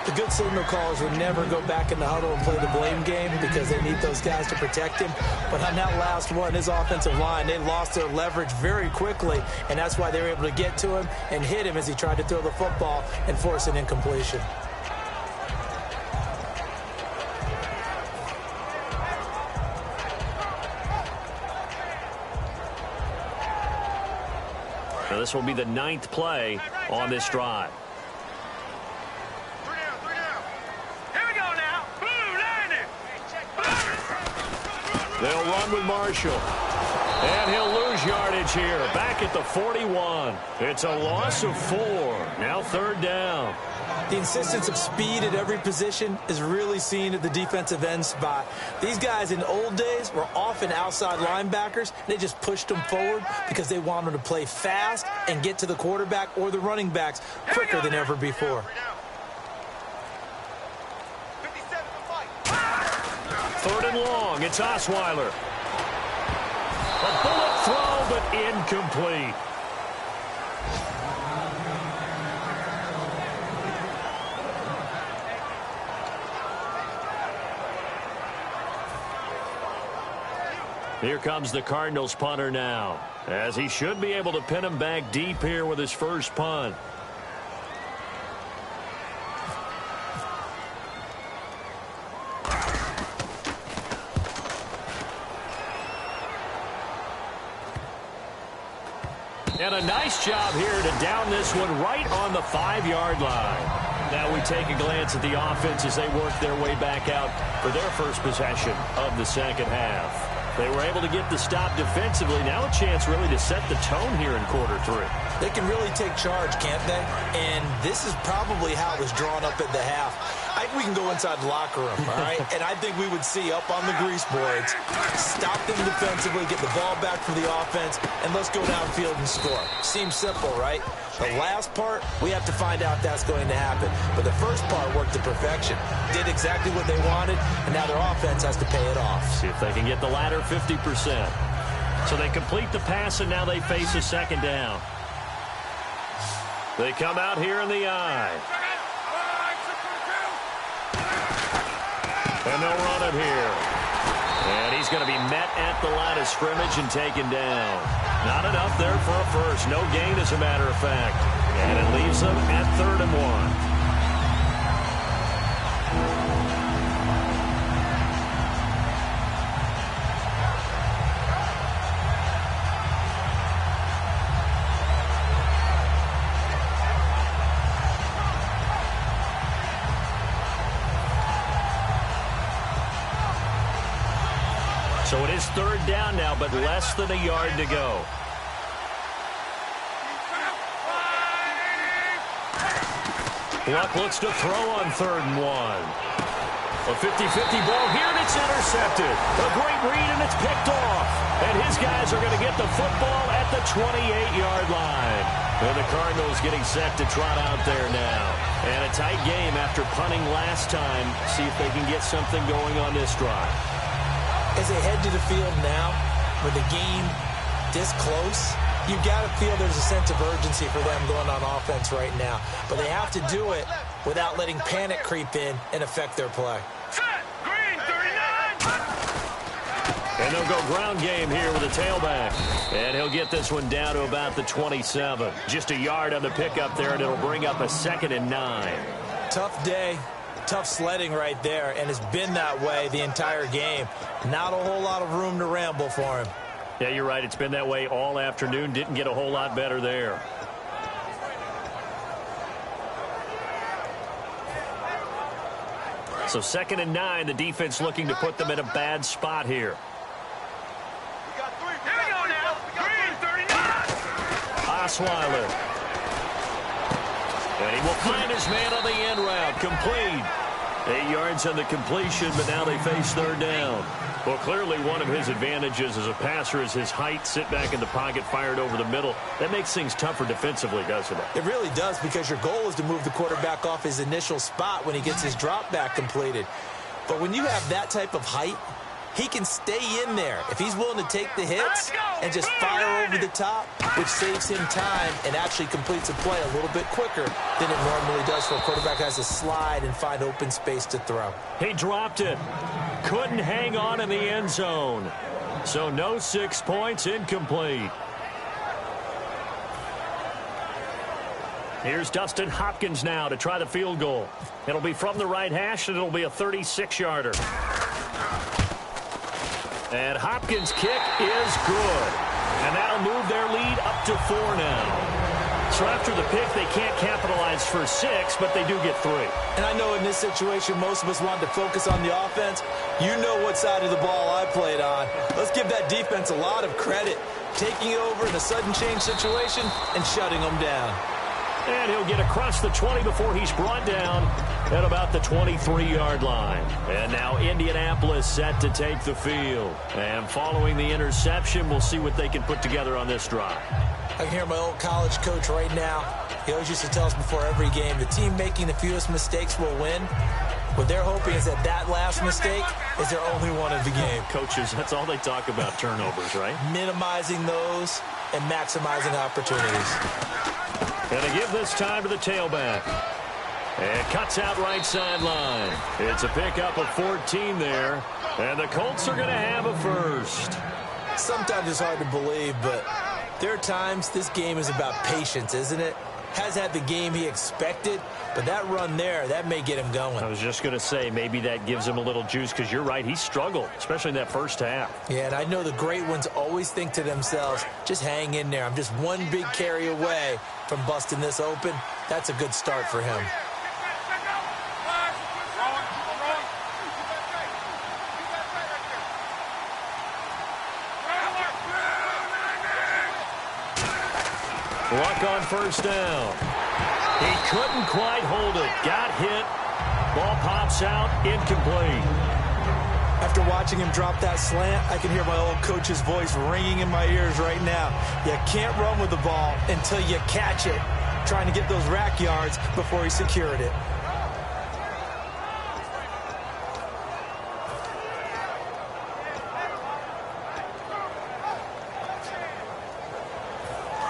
Speaker 3: The good signal callers would never go back in the huddle and play the blame game because they need those guys to protect him. But on that last one, his offensive line, they lost their leverage very quickly, and that's why they were able to get to him and hit him as he tried to throw the football and force an incompletion.
Speaker 2: Now this will be the 9th play on this drive. They'll run with Marshall. And he'll lose yardage here. Back at the 41. It's a loss of 4. Now 3rd down.
Speaker 3: The insistence of speed at every position is really seen at the defensive end spot. These guys in old days were often outside linebackers. They just pushed them forward because they wanted to play fast and get to the quarterback or the running backs quicker than ever before.
Speaker 2: 3rd and long. It's Osweiler. A bullet throw, but incomplete. Here comes the Cardinals punter now, as he should be able to pin him back deep here with his first punt. And a nice job here to down this one right on the 5-yard line. Now we take a glance at the offense as they work their way back out for their first possession of the second half. They were able to get the stop defensively. Now a chance really to set the tone here in quarter 3.
Speaker 3: They can really take charge, can't they? And this is probably how it was drawn up at the half. I think we can go inside the locker room, all right? And I think we would see up on the grease boards, stop them defensively, get the ball back for the offense, and let's go downfield and score. Seems simple, right? The last part, we have to find out if that's going to happen. But the first part worked to perfection. Did exactly what they wanted, and now their offense has to pay it off.
Speaker 2: See if they can get the latter 50%. So they complete the pass, and now they face a second down. They come out here in the eye. And they'll run it here. And he's going to be met at the line of scrimmage and taken down. Not enough there for a first. No gain, as a matter of fact. And it leaves them at 3rd and 1. So it is 3rd down now, but less than a yard to go. Luck looks to throw on 3rd and 1. A 50-50 ball here, and it's intercepted. A great read, and it's picked off. And his guys are going to get the football at the 28-yard line. And the Cardinals getting set to trot out there now. And a tight game after punting last time. See if they can get something going on this drive.
Speaker 3: As they head to the field now, with the game this close, you've got to feel there's a sense of urgency for them going on offense right now. But they have to do it without letting panic creep in and affect their play.
Speaker 4: Green, 39.
Speaker 2: And they'll go ground game here with a tailback. And he'll get this one down to about the 27. Just a yard on the pickup there, and it'll bring up a 2nd and 9.
Speaker 3: Tough day, tough sledding right there, and it's been that way the entire game. Not a whole lot of room to ramble for him.
Speaker 2: Yeah, you're right. It's been that way all afternoon. Didn't get a whole lot better there. So 2nd and 9, the defense looking to put them in a bad spot here.
Speaker 4: Here we go now. Green, 39.
Speaker 2: Osweiler. And he will find his man on the end route. Complete. 8 yards on the completion, but now they face 3rd down. Well, clearly one of his advantages as a passer is his height. Sit back in the pocket, fired over the middle. That makes things tougher defensively, doesn't it?
Speaker 3: It really does, because your goal is to move the quarterback off his initial spot when he gets his drop back completed. But when you have that type of height, he can stay in there if he's willing to take the hits and just fire over the top, which saves him time and actually completes a play a little bit quicker than it normally does for a quarterback who has to slide and find open space to throw.
Speaker 2: He dropped it. Couldn't hang on in the end zone. So no 6 points, incomplete. Here's Dustin Hopkins now to try the field goal. It'll be from the right hash, and it'll be a 36-yarder. And Hopkins' kick is good. And that'll move their lead up to 4 now. So after the pick, they can't capitalize for 6, but they do get 3.
Speaker 3: And I know in this situation, most of us want to focus on the offense. You know what side of the ball I played on. Let's give that defense a lot of credit, taking over in a sudden change situation and shutting them down.
Speaker 2: And he'll get across the 20 before he's brought down at about the 23-yard line. And now Indianapolis set to take the field. And following the interception, we'll see what they can put together on this drive.
Speaker 3: I can hear my old college coach right now. He always used to tell us before every game, the team making the fewest mistakes will win. What they're hoping is that that last mistake is their only one of the game.
Speaker 2: Coaches, that's all they talk about, turnovers, right?
Speaker 3: Minimizing those and maximizing opportunities.
Speaker 2: And they give this time to the tailback. And cuts out right sideline. It's a pickup of 14 there. And the Colts are going to have a first.
Speaker 3: Sometimes it's hard to believe, but there are times this game is about patience, isn't it? Has had the game he expected, but that run there, that may get him going.
Speaker 2: I was just going to say, maybe that gives him a little juice, because you're right, he struggled, especially in that first half.
Speaker 3: Yeah, and I know the great ones always think to themselves, just hang in there. I'm just one big carry away from busting this open. That's a good start for him.
Speaker 2: Luck on first down. He couldn't quite hold it. Got hit. Ball pops out. Incomplete.
Speaker 3: After watching him drop that slant, I can hear my old coach's voice ringing in my ears right now. You can't run with the ball until you catch it. Trying to get those rack yards before he secured it.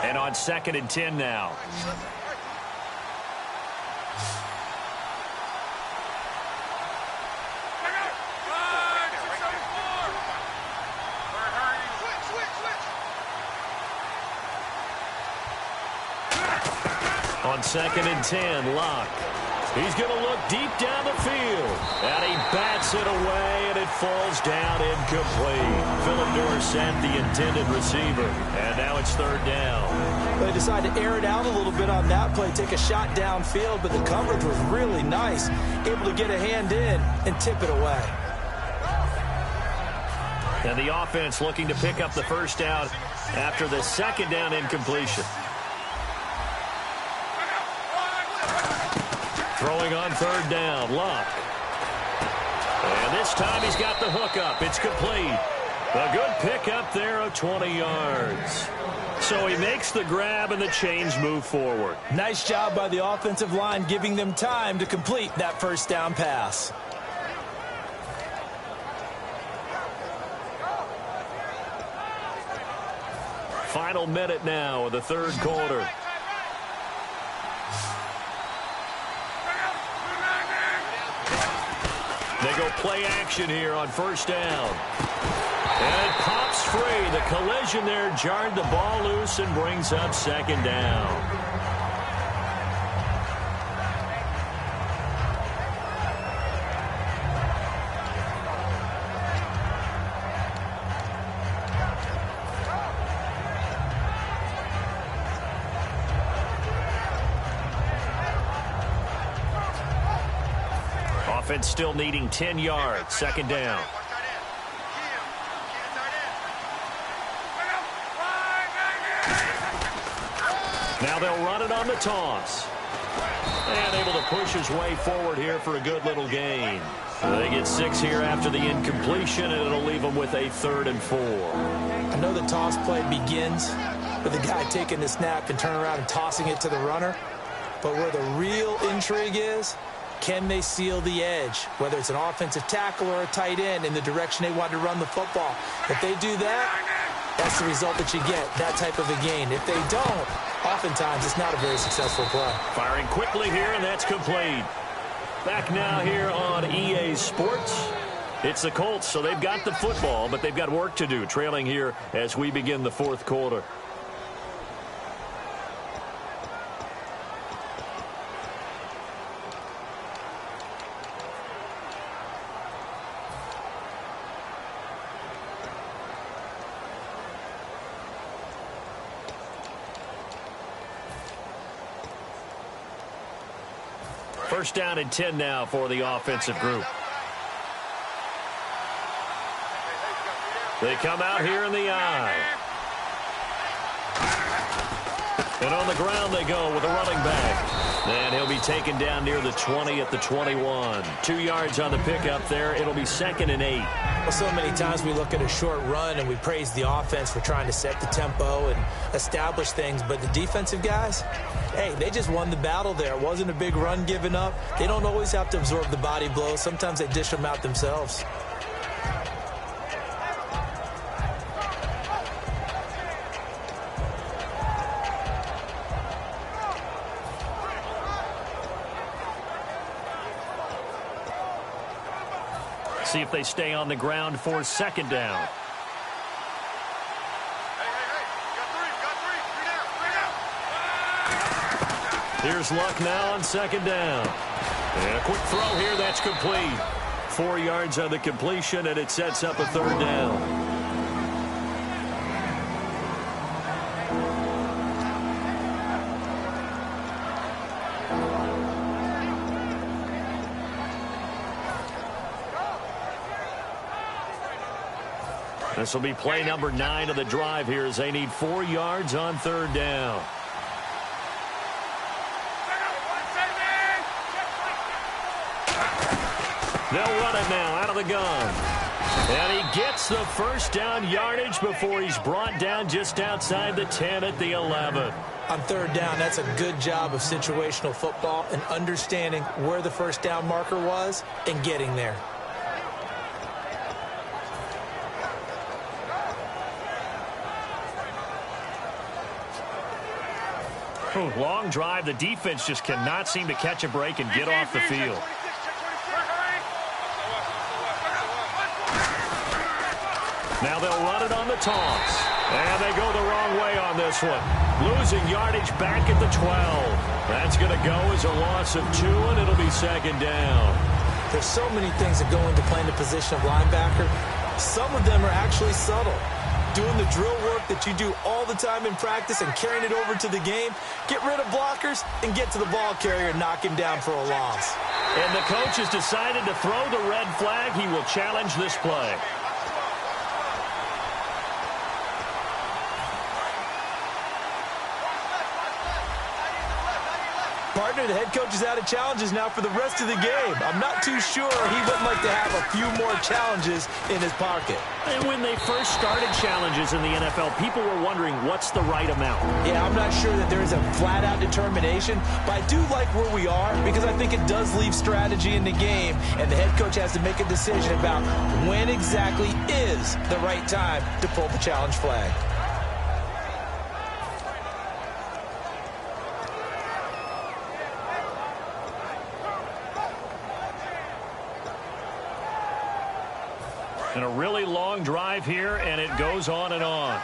Speaker 2: And on 2nd and 10 now. On 2nd and 10, Locke. He's going to look deep down the field. And he bats it away, and it falls down incomplete. Philip Dorsett, the intended receiver. And now it's 3rd down.
Speaker 3: They decided to air it out a little bit on that play, take a shot downfield, but the coverage was really nice. Able to get a hand in and tip it away.
Speaker 2: And the offense looking to pick up the first down after the 2nd down incompletion. Throwing on third down, Luck. And this time he's got the hook up. It's complete. A good pickup there of 20 yards. So he makes the grab and the chains move forward.
Speaker 3: Nice job by the offensive line giving them time to complete that first down pass.
Speaker 2: Final minute now of the third quarter. They go play action here on first down. And it pops free. The collision there jarred the ball loose and brings up second down. Offense still needing 10 yards. Second down. Now they'll run it on the toss. And able to push his way forward here for a good little gain. They get 6 here after the incompletion, and it'll leave them with a 3rd and 4.
Speaker 3: I know the toss play begins with the guy taking the snap and turning around and tossing it to the runner. But where the real intrigue is, can they seal the edge, whether it's an offensive tackle or a tight end, in the direction they want to run the football? If they do that, that's the result that you get, that type of a gain. If they don't, oftentimes it's not a very successful play.
Speaker 2: Firing quickly here, and that's complete. Back now here on EA Sports. It's the Colts, so they've got the football, but they've got work to do, trailing here as we begin the fourth quarter. First down and 10 now for the offensive group. They come out here in the eye. And on the ground they go with a running back. And he'll be taken down near the 20 at the 21. 2 yards on the pickup there. It'll be 2nd and 8.
Speaker 3: Well, so many times we look at a short run and we praise the offense for trying to set the tempo and establish things. But the defensive guys, hey, they just won the battle there. It wasn't a big run given up. They don't always have to absorb the body blows. Sometimes they dish them out themselves.
Speaker 2: See if they stay on the ground for second down. Here's Luck now on second down. And a quick throw here, that's complete. 4 yards on the completion, and it sets up a 3rd down. This will be play number 9 of the drive here as they need 4 yards on 3rd down. They'll run it now out of the gun. And he gets the first down yardage before he's brought down just outside the 10 at the 11.
Speaker 3: On 3rd down, that's a good job of situational football and understanding where the first down marker was and getting there.
Speaker 2: Long drive. The defense just cannot seem to catch a break and get off the field. Now they'll run it on the toss. And they go the wrong way on this one. Losing yardage back at the 12. That's going to go as a loss of 2, and it'll be 2nd down.
Speaker 3: There's so many things that go into playing the position of linebacker. Some of them are actually subtle. Doing the drill work that you do all the time in practice and carrying it over to the game. Get rid of blockers and get to the ball carrier and knock him down for a loss.
Speaker 2: And the coach has decided to throw the red flag. He will challenge this play.
Speaker 3: Partner, the head coach is out of challenges now for the rest of the game. I'm not too sure he would like to have a few more challenges in his pocket.
Speaker 2: And when they first started challenges in the NFL, people were wondering what's the right amount.
Speaker 3: Yeah, I'm not sure that there is a flat-out determination, but I do like where we are because I think it does leave strategy in the game, and the head coach has to make a decision about when exactly is the right time to pull the challenge flag.
Speaker 2: And a really long drive here, and it goes on and on.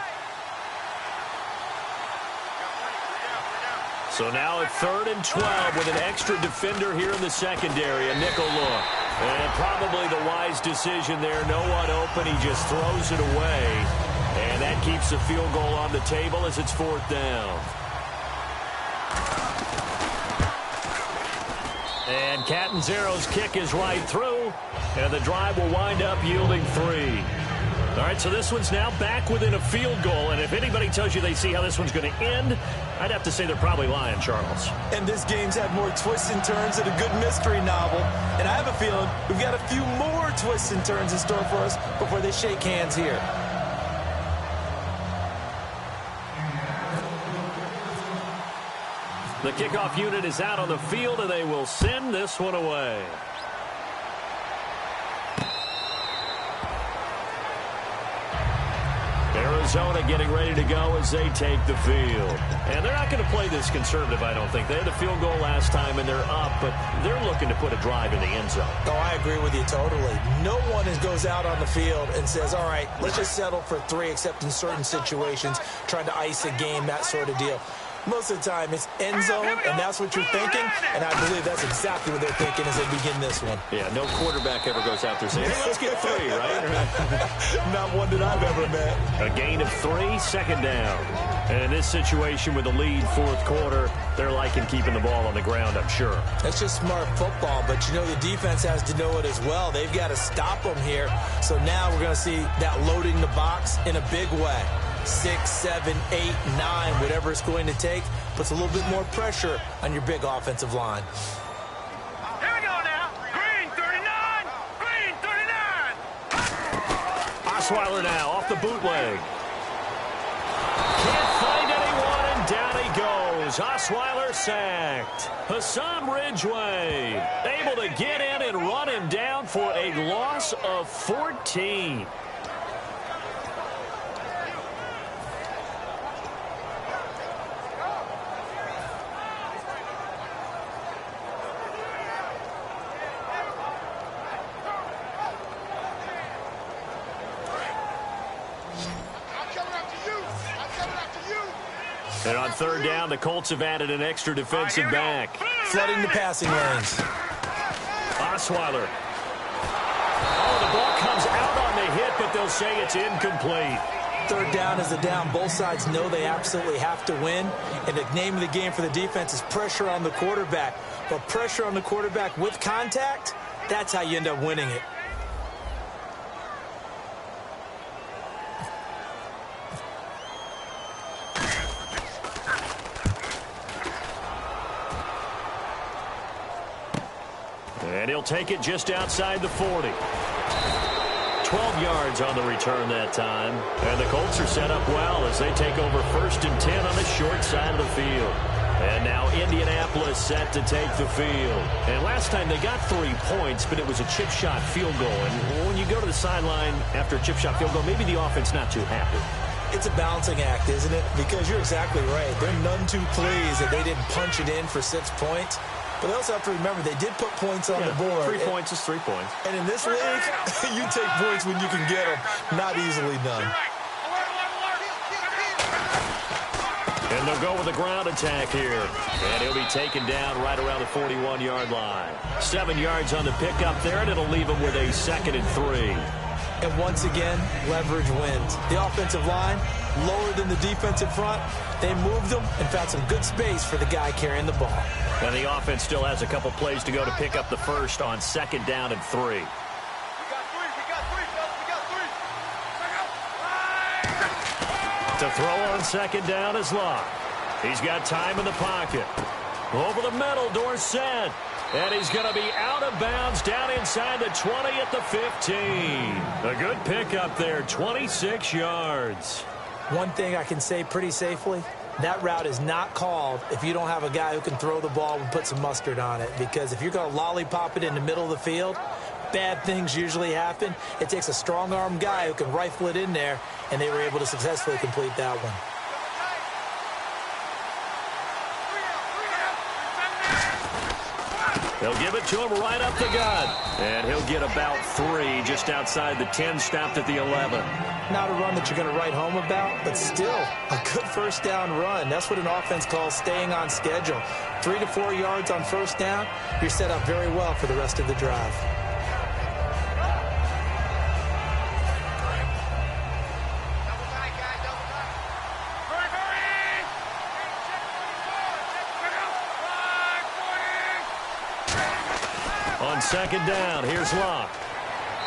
Speaker 2: So now at 3rd and 12 with an extra defender here in the secondary, a nickel look. And probably the wise decision there. No one open. He just throws it away. And that keeps the field goal on the table as it's 4th down. And Catanzero's kick is right through. And the drive will wind up yielding 3. All right, so this one's now back within a field goal. And if anybody tells you they see how this one's going to end, I'd have to say they're probably lying, Charles.
Speaker 3: And this game's had more twists and turns than a good mystery novel. And I have a feeling we've got a few more twists and turns in store for us before they shake hands here.
Speaker 2: The kickoff unit is out on the field, and they will send this one away. Arizona getting ready to go as they take the field. And they're not going to play this conservative, I don't think. They had a field goal last time, and they're up, but they're looking to put a drive in the end zone.
Speaker 3: Oh, I agree with you totally. No one goes out on the field and says, all right, let's just settle for 3, except in certain situations, trying to ice a game, that sort of deal. Most of the time, it's end zone, and that's what you're thinking, and I believe that's exactly what they're thinking as they begin this one.
Speaker 2: Yeah, no quarterback ever goes out there saying, hey, let's get 3, right?
Speaker 3: Not one that I've ever met.
Speaker 2: A gain of 3, 2nd down. And in this situation with the lead 4th quarter, they're liking keeping the ball on the ground, I'm sure.
Speaker 3: That's just smart football, but you know the defense has to know it as well. They've got to stop them here. So now we're going to see that loading the box in a big way. 6, 7, 8, 9, whatever it's going to take, puts a little bit more pressure on your big offensive line.
Speaker 4: Here we go now. Green 39. Green 39.
Speaker 2: Osweiler now off the bootleg. Can't find anyone, and down he goes. Osweiler sacked. Hassan Ridgeway able to get in and run him down for a loss of 14. And on 3rd down, the Colts have added an extra defensive back.
Speaker 3: Flooding the passing lanes.
Speaker 2: Osweiler. Oh, the ball comes out on the hit, but they'll say it's incomplete.
Speaker 3: 3rd down is a down. Both sides know they absolutely have to win. And the name of the game for the defense is pressure on the quarterback. But pressure on the quarterback with contact, that's how you end up winning it.
Speaker 2: And he'll take it just outside the 40. 12 yards on the return that time. And the Colts are set up well as they take over 1st and 10 on the short side of the field. And now Indianapolis set to take the field. And last time they got 3 points, but it was a chip shot field goal. And when you go to the sideline after a chip shot field goal, maybe the offense not too happy.
Speaker 3: It's a balancing act, isn't it? Because you're exactly right. They're none too pleased that they didn't punch it in for 6 points. But they also have to remember they did put points on the board.
Speaker 2: 3 points is 3 points.
Speaker 3: And in this league, you take points when you can get them. Not easily done.
Speaker 2: And they'll go with a ground attack here. And he'll be taken down right around the 41-yard line. 7 yards on the pickup there, and it'll leave him with a 2nd and 3.
Speaker 3: And once again, leverage wins. The offensive line, lower than the defensive front. They moved them and found some good space for the guy carrying the ball.
Speaker 2: And the offense still has a couple plays to go to pick up the first on 2nd down and 3.
Speaker 4: We got 3. We got 3, fellas. We got 3.
Speaker 2: To throw on 2nd down is Locke. He's got time in the pocket. Over the middle, Dorsett. And he's going to be out of bounds down inside the 20 at the 15. A good pickup there, 26 yards.
Speaker 3: One thing I can say pretty safely, that route is not called if you don't have a guy who can throw the ball and put some mustard on it. Because if you're going to lollipop it in the middle of the field, bad things usually happen. It takes a strong-arm guy who can rifle it in there, and they were able to successfully complete that one.
Speaker 2: They'll give it to him right up the gut. And he'll get about 3 just outside the 10, stopped at the 11.
Speaker 3: Not a run that you're going to write home about, but still a good first down run. That's what an offense calls staying on schedule. 3 to 4 yards on first down, you're set up very well for the rest of the drive.
Speaker 2: On second down, here's Locke.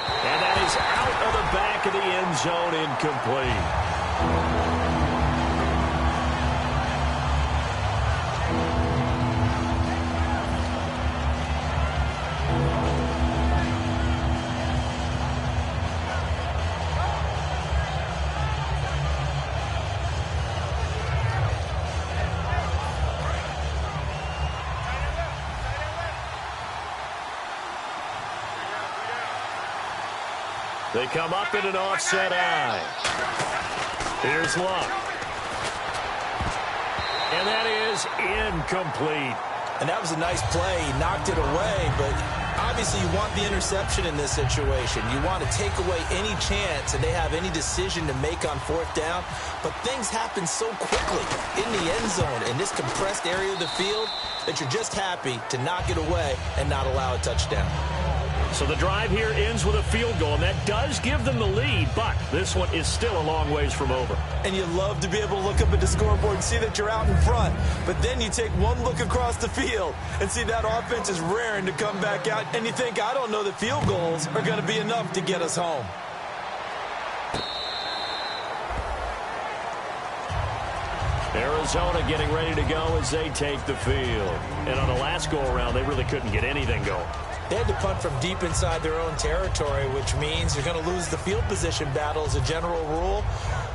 Speaker 2: And that is out of the back of the end zone, incomplete. They come up in an offset eye. Here's Luck. And that is incomplete.
Speaker 3: And that was a nice play. He knocked it away, but obviously you want the interception in this situation. You want to take away any chance and they have any decision to make on fourth down. But things happen so quickly in the end zone in this compressed area of the field that you're just happy to knock it away and not allow a touchdown.
Speaker 2: So the drive here ends with a field goal, and that does give them the lead, but this one is still a long ways from over.
Speaker 3: And you love to be able to look up at the scoreboard and see that you're out in front. But then you take one look across the field and see that offense is raring to come back out, and you think, I don't know that field goals are going to be enough to get us home.
Speaker 2: Arizona getting ready to go as they take the field. And on the last go-around, they really couldn't get anything going.
Speaker 3: They had to punt from deep inside their own territory, which means you're going to lose the field position battle as a general rule.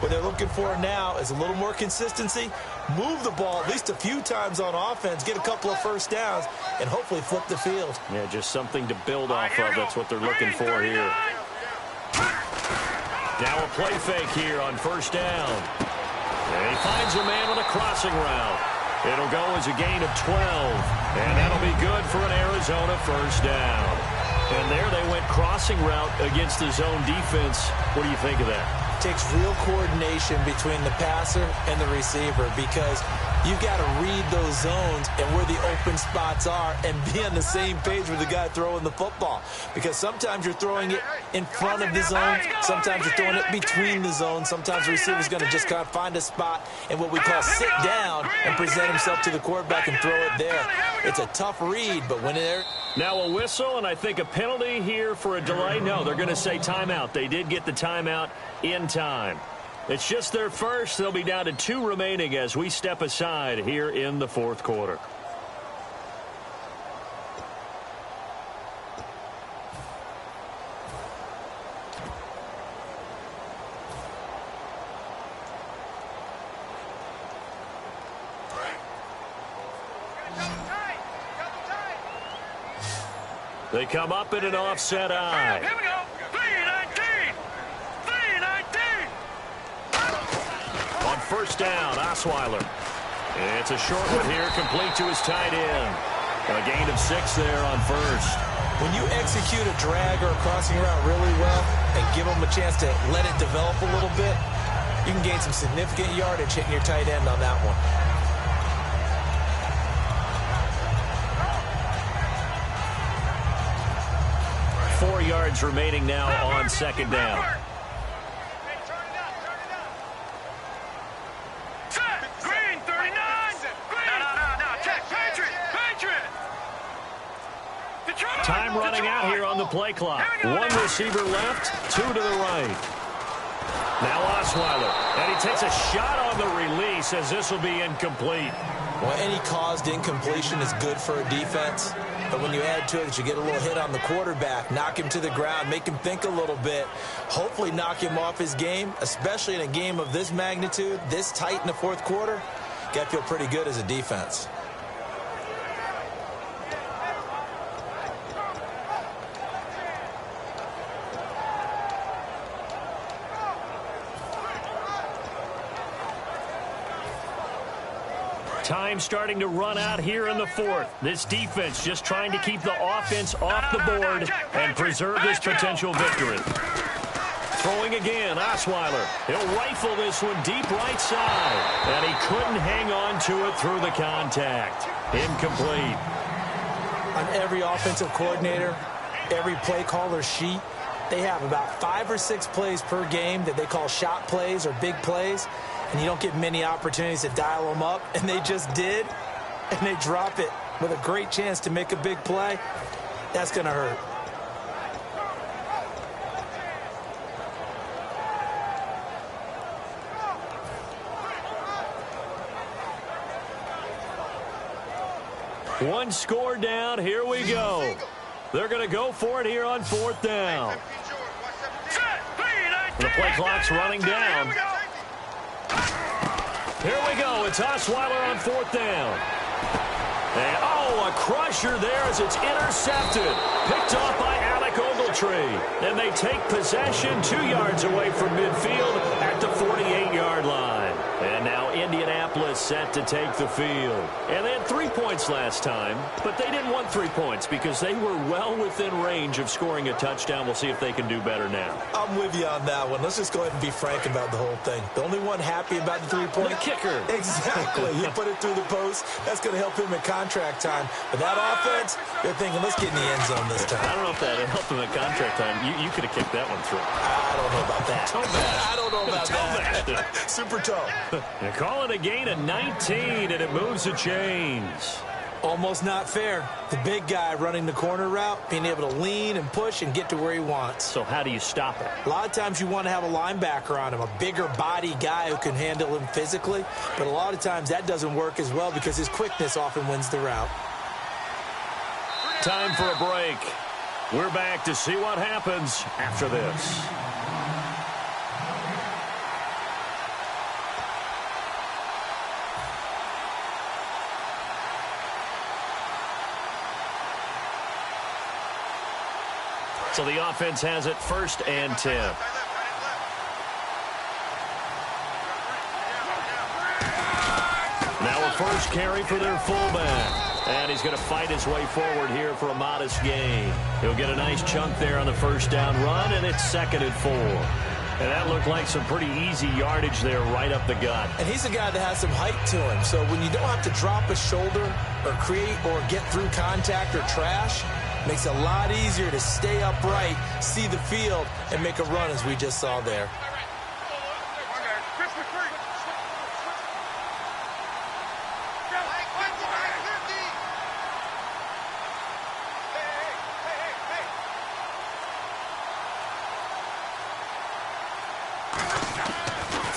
Speaker 3: What they're looking for now is a little more consistency, move the ball at least a few times on offense, get a couple of first downs, and hopefully flip the field.
Speaker 2: Yeah, just something to build off of. That's what they're looking for here. Now a play fake here on first down. And he finds a man with a crossing route. It'll go as a gain of 12, and that'll be good for an Arizona first down. And there they went crossing route against the zone defense. What do you think of that?
Speaker 3: Takes real coordination between the passer and the receiver because you've got to read those zones and where the open spots are and be on the same page with the guy throwing the football. Because sometimes you're throwing it in front of the zone, sometimes you're throwing it between the zones, sometimes the receiver's going to just kind of find a spot and what we call sit down and present himself to the quarterback and throw it there. It's a tough read, but when they're...
Speaker 2: Now a whistle and I think a penalty here for a delay. No, they're going to say timeout. They did get the timeout in time. It's just their first. They'll be down to 2 remaining as we step aside here in the fourth quarter. They come up in an offset eye.
Speaker 4: Here we go. 3-19. 3-19.
Speaker 2: On first down, Osweiler. It's a short one here, complete to his tight end. A gain of 6 there on first.
Speaker 3: When you execute a drag or a crossing route really well and give them a chance to let it develop a little bit, you can gain some significant yardage hitting your tight end on that one.
Speaker 2: Four yards remaining now on second down.
Speaker 4: Green, 39. No. Check. Patriot.
Speaker 2: Time running out here on the play clock. One receiver left, 2 to the right. Now Osweiler, and he takes a shot on the release as this will be incomplete.
Speaker 3: Well, any caused incompletion is good for a defense. But when you add to it that you get a little hit on the quarterback, knock him to the ground, make him think a little bit, hopefully knock him off his game, especially in a game of this magnitude, this tight in the fourth quarter, got to feel pretty good as a defense.
Speaker 2: Time starting to run out here in the fourth. This defense just trying to keep the offense off the board and preserve this potential victory. Throwing again, Osweiler. He'll rifle this one deep right side. And he couldn't hang on to it through the contact. Incomplete.
Speaker 3: On every offensive coordinator, every play caller sheet, they have about 5 or 6 plays per game that they call shot plays or big plays. And you don't get many opportunities to dial them up, and they just did, and they drop it with a great chance to make a big play. That's going to hurt.
Speaker 2: One score down. Here we go. They're going to go for it here on fourth down. The play clock's running down. Here we go. It's Osweiler on fourth down. And, a crusher there as it's intercepted. Picked off by Alec Ogletree. And they take possession 2 yards away from midfield at the 48-yard line. And now Indianapolis set to take the field. And they had 3 points last time, but they didn't want 3 points because they were well within range of scoring a touchdown. We'll see if they can do better now.
Speaker 3: I'm with you on that one. Let's just go ahead and be frank about the whole thing. The only one happy about the 3-point?
Speaker 2: The kicker.
Speaker 3: Exactly. He put it through the post. That's going to help him at contract time. But that offense, they're thinking, let's get in the end zone this time.
Speaker 2: I don't know if that helped him at contract time. You could have kicked that one through.
Speaker 3: I don't know about that. I don't know about that. Super toe.
Speaker 2: They call it a gain of 19, and it moves the chains.
Speaker 3: Almost not fair. The big guy running the corner route, being able to lean and push and get to where he wants.
Speaker 2: So how do you stop it?
Speaker 3: A lot of times you want to have a linebacker on him, a bigger body guy who can handle him physically. But a lot of times that doesn't work as well because his quickness often wins the route.
Speaker 2: Time for a break. We're back to see what happens after this. So the offense has it 1st and 10. Now a first carry for their fullback. And he's going to fight his way forward here for a modest gain. He'll get a nice chunk there on the first down run, and it's 2nd and 4. And that looked like some pretty easy yardage there right up the gut.
Speaker 3: And he's a guy that has some height to him. So when you don't have to drop a shoulder or create or get through contact or trash, makes it a lot easier to stay upright, see the field, and make a run as we just saw there.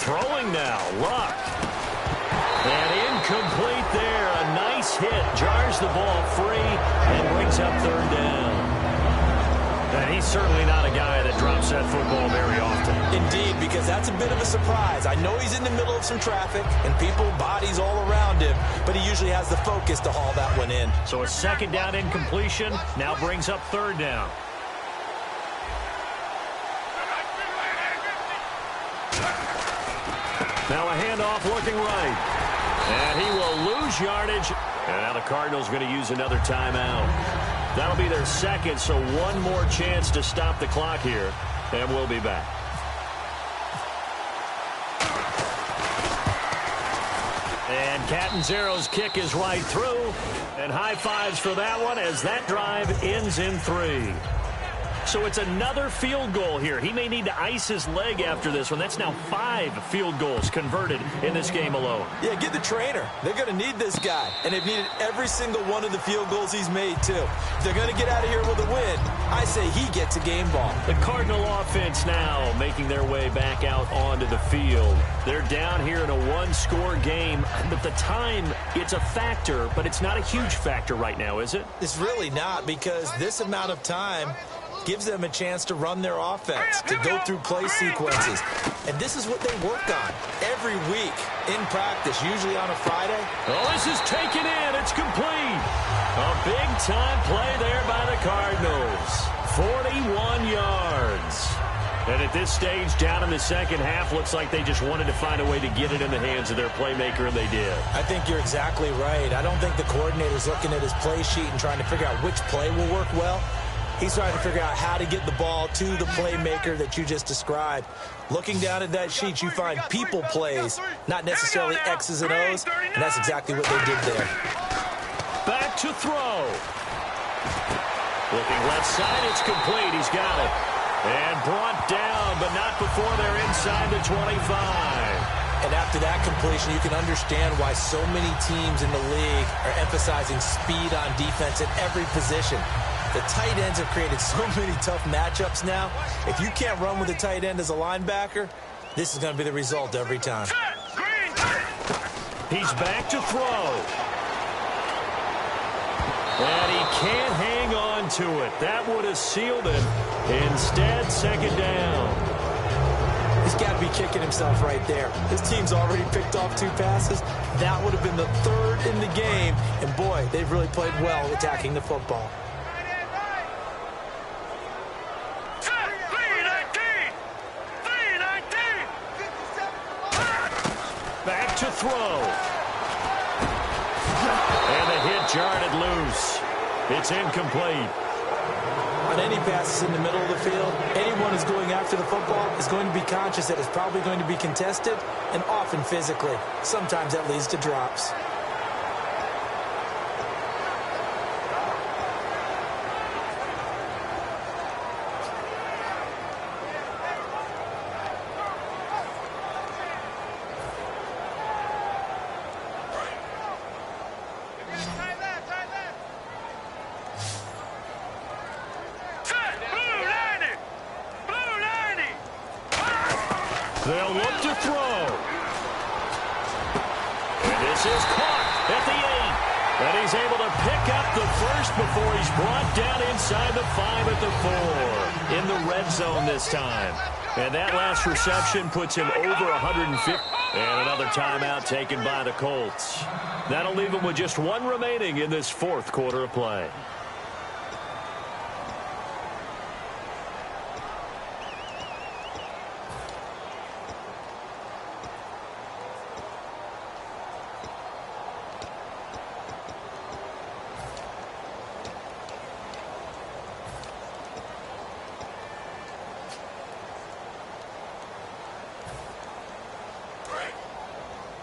Speaker 2: Throwing now, Luck. And incomplete there. A nice hit. Jars the ball free and brings up 3rd down. And he's certainly not a guy that drops that football very often.
Speaker 3: Indeed, because that's a bit of a surprise. I know he's in the middle of some traffic and people, bodies all around him, but he usually has the focus to haul that one in.
Speaker 2: So a 2nd down incompletion now brings up 3rd down. Now a handoff looking right. And he will lose yardage. And now the Cardinals going to use another timeout. That'll be their 2nd, so one more chance to stop the clock here. And we'll be back. And Catanzaro's kick is right through. And high fives for that one as that drive ends in 3. So it's another field goal here. He may need to ice his leg after this one. That's now 5 field goals converted in this game alone.
Speaker 3: Yeah, get the trainer. They're going to need this guy. And they've needed every single one of the field goals he's made, too. If they're going to get out of here with a win, I say he gets a game ball.
Speaker 2: The Cardinal offense now making their way back out onto the field. They're down here in a one-score game. But the time, it's a factor, but it's not a huge factor right now, is it?
Speaker 3: It's really not, because this amount of time gives them a chance to run their offense, to go through play sequences. And this is what they work on every week in practice, usually on a Friday.
Speaker 2: Oh, this is taken in. It's complete. A big-time play there by the Cardinals. 41 yards. And at this stage, down in the second half, looks like they just wanted to find a way to get it in the hands of their playmaker, and they did.
Speaker 3: I think you're exactly right. I don't think the coordinator's looking at his play sheet and trying to figure out which play will work well. He's trying to figure out how to get the ball to the playmaker that you just described. Looking down at that sheet, you find people plays, not necessarily X's and O's, and that's exactly what they did there.
Speaker 2: Back to throw. Looking left side, it's complete. He's got it. And brought down, but not before they're inside the 25.
Speaker 3: And after that completion, you can understand why so many teams in the league are emphasizing speed on defense at every position. The tight ends have created so many tough matchups now. If you can't run with a tight end as a linebacker, this is going to be the result every time.
Speaker 2: He's back to throw. And he can't hang on to it. That would have sealed it. Instead, second down.
Speaker 3: He's got to be kicking himself right there. His team's already picked off 2 passes. That would have been the 3rd in the game. And boy, they've really played well attacking the football.
Speaker 2: Back to throw. And the hit jarred it loose. It's incomplete.
Speaker 3: On any passes in the middle of the field, anyone who's going after the football is going to be conscious that it's probably going to be contested, and often physically. Sometimes that leads to drops.
Speaker 2: They'll look to throw. And this is caught at the 8. And he's able to pick up the first before he's brought down inside the 5 at the 4. In the red zone this time. And that last reception puts him over 150. And another timeout taken by the Colts. That'll leave him with just 1 remaining in this 4th quarter of play.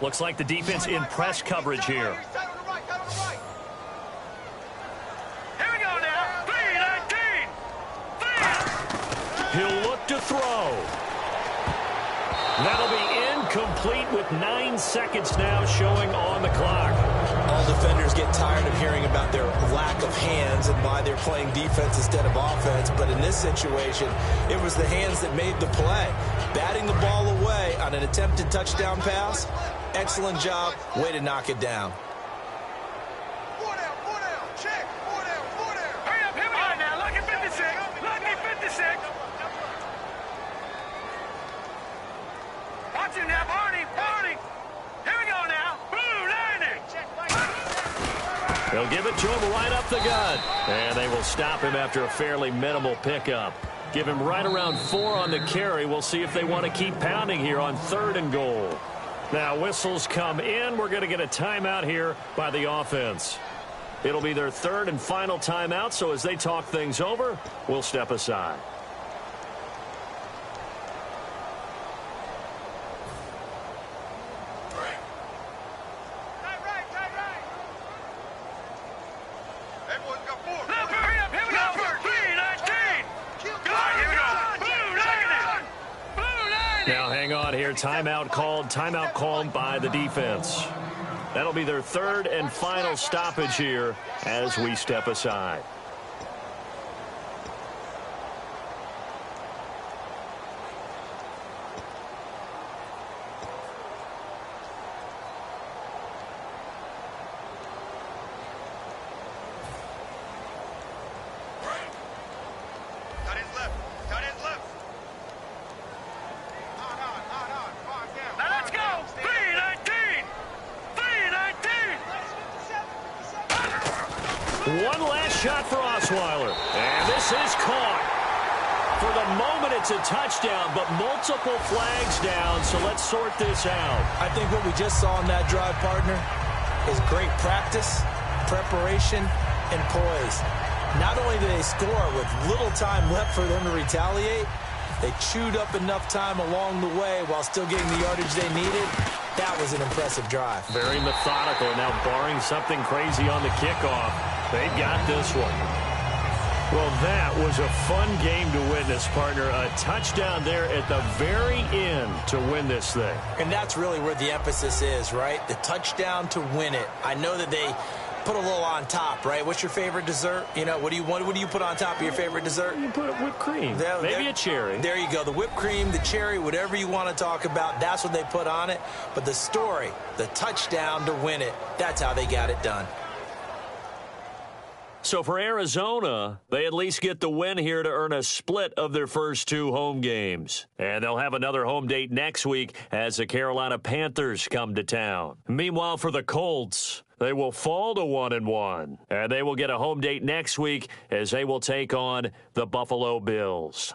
Speaker 2: Looks like the defense in press coverage here.
Speaker 4: Here we go now. 3-19.
Speaker 2: He'll look to throw. That'll be incomplete with 9 seconds now showing on the clock.
Speaker 3: All defenders get tired of hearing about their lack of hands and why they're playing defense instead of offense. But in this situation, it was the hands that made the play. Batting the ball away on an attempted touchdown pass. Excellent job. Way to knock it down.
Speaker 4: 4 down, check. 4 down. Hurry up, here we go now. Lucky 56. Lucky 56. Watch him now, Barney. Here we go now. Blue 90.
Speaker 2: They'll give it to him right up the gut. And they will stop him after a fairly minimal pickup. Give him right around 4 on the carry. We'll see if they want to keep pounding here on 3rd and goal. Now whistles come in. We're going to get a timeout here by the offense. It'll be their 3rd and final timeout, so as they talk things over, we'll step aside.
Speaker 4: Everyone's got 4. Hurry up, here we go. 3-19.
Speaker 2: Now hang on here. Timeout called by the defense. That'll be their third and final stoppage here as we step aside. One last shot for Osweiler. And this is caught. For the moment, it's a touchdown, but multiple flags down, so let's sort this out.
Speaker 3: I think what we just saw in that drive, partner, is great practice, preparation, and poise. Not only did they score with little time left for them to retaliate, they chewed up enough time along the way while still getting the yardage they needed. That was an impressive drive.
Speaker 2: Very methodical. Now, barring something crazy on the kickoff, they've got this one. Well, that was a fun game to witness, partner. A touchdown there at the very end to win this thing.
Speaker 3: And that's really where the emphasis is, right? The touchdown to win it. I know that they put a little on top, right? What's your favorite dessert? You know, what do you put on top of your favorite dessert?
Speaker 2: You put whipped cream. Maybe a cherry.
Speaker 3: There you go. The whipped cream, the cherry, whatever you want to talk about, that's what they put on it. But the story, the touchdown to win it, that's how they got it done.
Speaker 2: So for Arizona, they at least get the win here to earn a split of their first two home games. And they'll have another home date next week as the Carolina Panthers come to town. Meanwhile, for the Colts, they will fall to 1-1. And they will get a home date next week as they will take on the Buffalo Bills.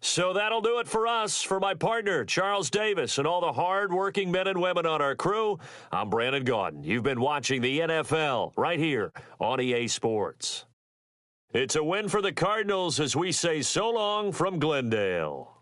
Speaker 2: So that'll do it for us. For my partner, Charles Davis, and all the hard-working men and women on our crew, I'm Brandon Gaudin. You've been watching the NFL right here on EA Sports. It's a win for the Cardinals as we say so long from Glendale.